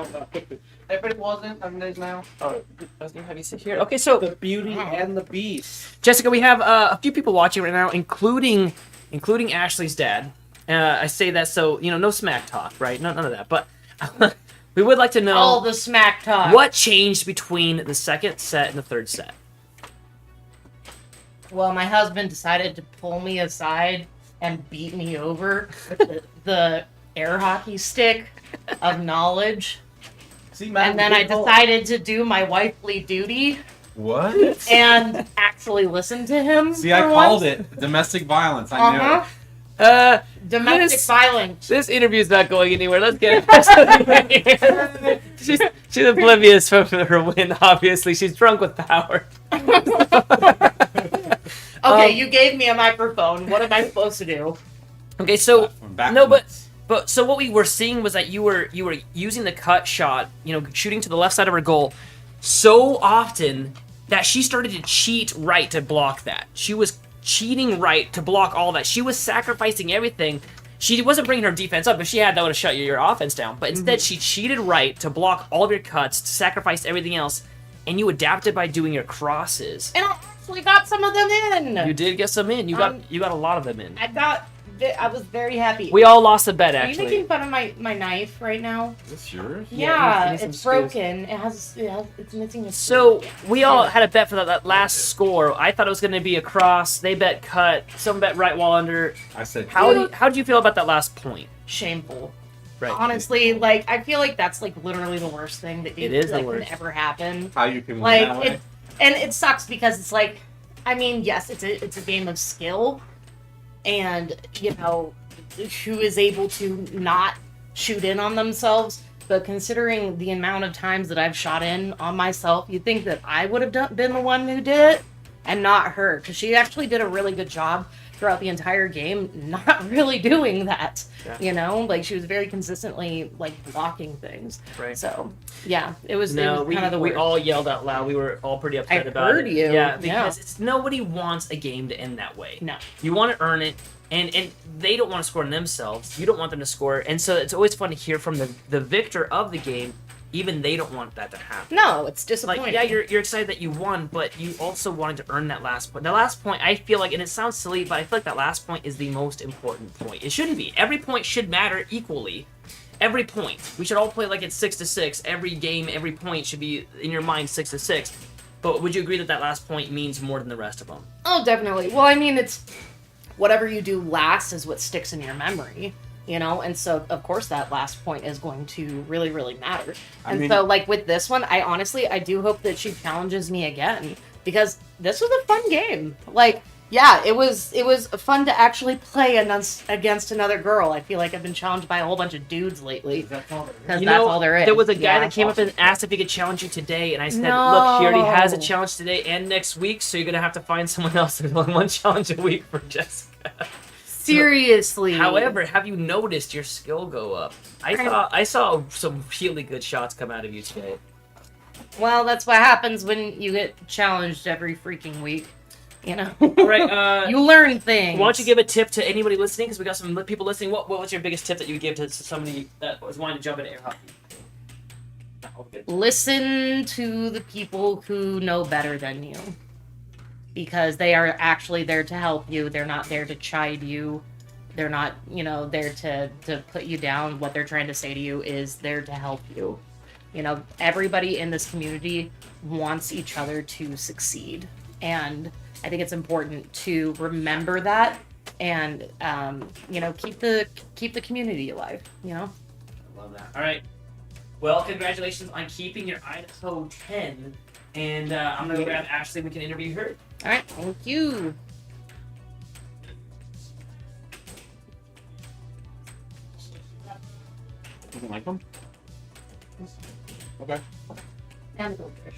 D: it wasn't, I'm there now.
B: Oh, doesn't have you sit here. Okay, so
C: The Beauty and the Beast.
B: Jessica, we have a few people watching right now, including Ashley's dad. I say that so no smack talk, right? None of that. But we would like to know
E: All the smack talk.
B: what changed between the second set and the third set.
E: Well, my husband decided to pull me aside and beat me over with the air hockey stick of knowledge.
C: See, Matt,
E: And then I decided to do my wifely duty
A: What?
E: and actually listen to him.
A: See, I
E: for
A: called
E: once.
A: it domestic violence. I knew
E: Uh-huh.
A: it.
E: Domestic
B: This-
E: violence.
B: This interview's not going anywhere. Let's get it. she's oblivious from her win. Obviously, she's drunk with power.
E: Okay, you gave me a microphone. What am I supposed to do?
B: Okay, so
A: Back
B: no,
A: from-
B: but so what we were seeing was that you were using the cut shot, shooting to the left side of her goal so often that she started to cheat right to block that. She was cheating right to block all that. She was sacrificing everything. She wasn't bringing her defense up. If she had, that would have shut your offense down. But instead, she cheated right to block all of your cuts, to sacrifice everything else, and you adapted by doing your crosses.
E: And I actually got some of them in.
B: You did get some in. You got a lot of them in.
E: I was very happy.
B: We all lost a bet,
E: Are you
B: actually.
E: making fun of my knife right now?
A: Is this yours?
E: Yeah,
B: it needs some
E: it's
B: screws.
E: broken. It's missing a
B: So
E: screw.
B: we all had a bet for that last score. I thought it was going to be a cross. They bet cut. Some bet right wall under.
A: I said.
B: How did you feel about that last point?
E: Shameful.
B: Right.
E: Honestly, I feel like that's literally the worst thing that
B: It is the
E: can
B: worst.
E: ever happen.
A: How you can win that way?
E: It sucks because it's yes, it's a game of skill, and who is able to not shoot in on themselves. But considering the amount of times that I've shot in on myself, you'd think that I would have been the one who did it, and not her, because she actually did a really good job throughout the entire game, not really doing that.
B: Yeah.
E: She was very consistently blocking things.
B: Right.
E: So yeah, it was
B: No,
E: kind of the
B: we
E: worst.
B: all yelled out loud. We were all pretty upset
E: I
B: about
E: heard
B: it.
E: you.
B: Yeah,
E: Yeah.
B: because nobody wants a game to end that way.
E: No.
B: You want to earn it, and they don't want to score on themselves. You don't want them to score, and so it's always fun to hear from the victor of the game. Even they don't want that to happen.
E: No, it's disappointing.
B: Yeah, you're excited that you won, but you also wanted to earn that last point. The last point, I feel like, and it sounds silly, but I feel like that last point is the most important point. It shouldn't be. Every point should matter equally. Every point. We should all play like it's 6-6. Every game, every point should be, in your mind, 6-6. But would you agree that last point means more than the rest of them?
E: Oh, definitely. Well, it's whatever you do last is what sticks in your memory. And so of course that last point is going to really, really matter. So with this one, I do hope that she challenges me again, because this was a fun game. Yeah, it was fun to actually play against another girl. I feel like I've been challenged by a whole bunch of dudes lately. Because that's all there is.
B: There was a guy
E: Yeah.
B: that came up and asked if he could challenge you today, and I said,
E: No.
B: look, he already has a challenge today and next week, so you're going to have to find someone else. There's only one challenge a week for Jessica.
E: Seriously.
B: However, have you noticed your skill go up? I saw some really good shots come out of you today.
E: Well, that's what happens when you get challenged every freaking week.
B: All right,
E: You learn things.
B: why don't you give a tip to anybody listening? Because we got some people listening. What was your biggest tip that you would give to somebody that was wanting to jump into air hockey?
E: Listen to the people who know better than you, because they are actually there to help you. They're not there to chide you. They're not, there to put you down. What they're trying to say to you is there to help you. Everybody in this community wants each other to succeed, and I think it's important to remember that, and keep the community alive.
B: Love that. All right. Well, congratulations on keeping your Idaho 10, and I'm gonna grab Ashley. We can interview her.
E: All right, thank you.
A: Doesn't like them? Okay.
E: And go fish.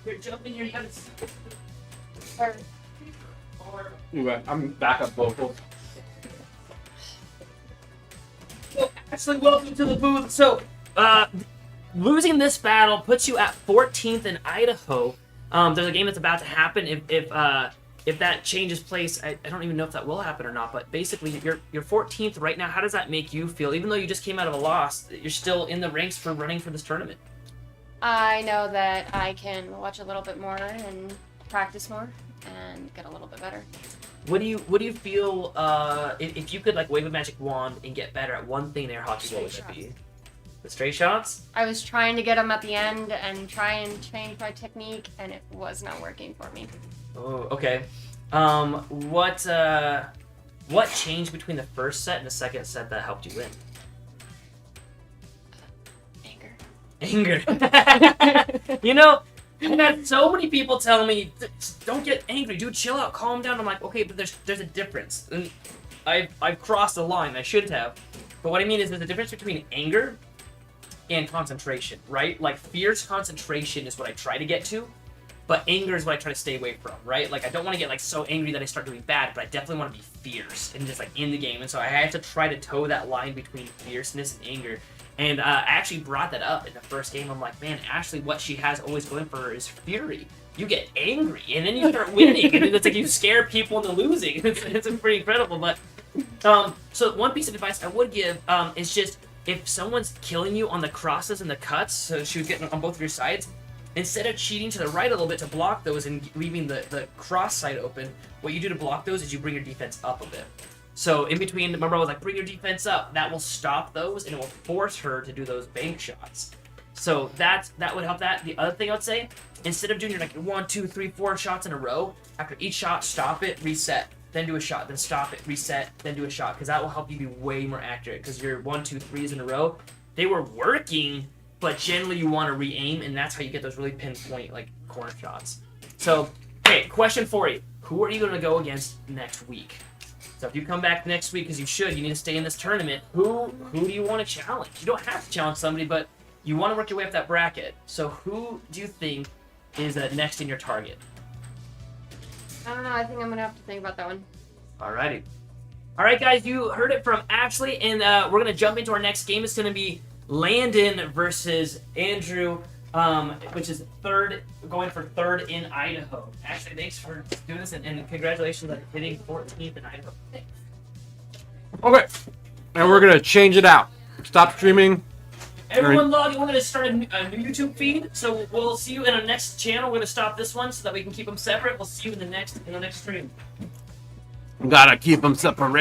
B: You're jumping here. You gotta.
A: I'm back up vocal.
B: Ashley, welcome to the booth. So, losing this battle puts you at 14th in Idaho. There's a game that's about to happen. If that changes place, I don't even know if that will happen or not. But basically, you're 14th right now. How does that make you feel? Even though you just came out of a loss, you're still in the ranks for running for this tournament.
F: I know that I can watch a little bit more and practice more and get a little bit better.
B: What do you feel if you could like wave a magic wand and get better at one thing in air hockey? What would it be? The straight shots?
F: I was trying to get them at the end and try and change my technique, and it was not working for me.
B: Oh, okay. What changed between the first set and the second set that helped you win? Anger. You know, I've had so many people tell me, don't get angry, dude, chill out, calm down. I'm like, okay, but there's a difference. And I've crossed the line, I shouldn't have. But what I mean is there's a difference between anger and concentration, right? Like, fierce concentration is what I try to get to, but anger is what I try to stay away from, right? Like, I don't want to get, like, so angry that I start doing bad, but I definitely want to be fierce and just, like, in the game. And so I have to try to toe that line between fierceness and anger. And I actually brought that up in the first game. I'm like, man, Ashley, what she has always going for her is fury. You get angry, and then you start winning, and then it's like you scare people into losing. It's pretty incredible. But so one piece of advice I would give is just if someone's killing you on the crosses and the cuts, so she was getting on both of your sides, instead of cheating to the right a little bit to block those and leaving the cross side open, what you do to block those is you bring your defense up a bit. So in between, remember I was like, bring your defense up. That will stop those, and it will force her to do those bank shots. So that would help that. The other thing I would say, instead of doing your like 1, 2, 3, 4 shots in a row, after each shot, stop it, reset, then do a shot, then stop it, reset, then do a shot, because that will help you be way more accurate. Because your 1, 2, 3s in a row, they were working, but generally you want to re-aim, and that's how you get those really pinpoint like corner shots. So, okay, question for you: who are you going to go against next week? So if you come back next week, because you should, you need to stay in this tournament. Who do you want to challenge? You don't have to challenge somebody, but you want to work your way up that bracket. So who do you think is next in your target?
F: I don't know. I think I'm gonna have to think about that one.
B: Alrighty. Alright, guys, you heard it from Ashley, and we're going to jump into our next game. It's going to be Landon versus Andrew, which is going for third in Idaho. Ashley, thanks for doing this, and congratulations on hitting 14th in Idaho.
A: Okay, and we're gonna change it out. Stop streaming.
B: Everyone log in. We're going to start a new YouTube feed, so we'll see you in our next channel. We're going to stop this one so that we can keep them separate. We'll see you in the next stream.
A: Gotta keep them separated.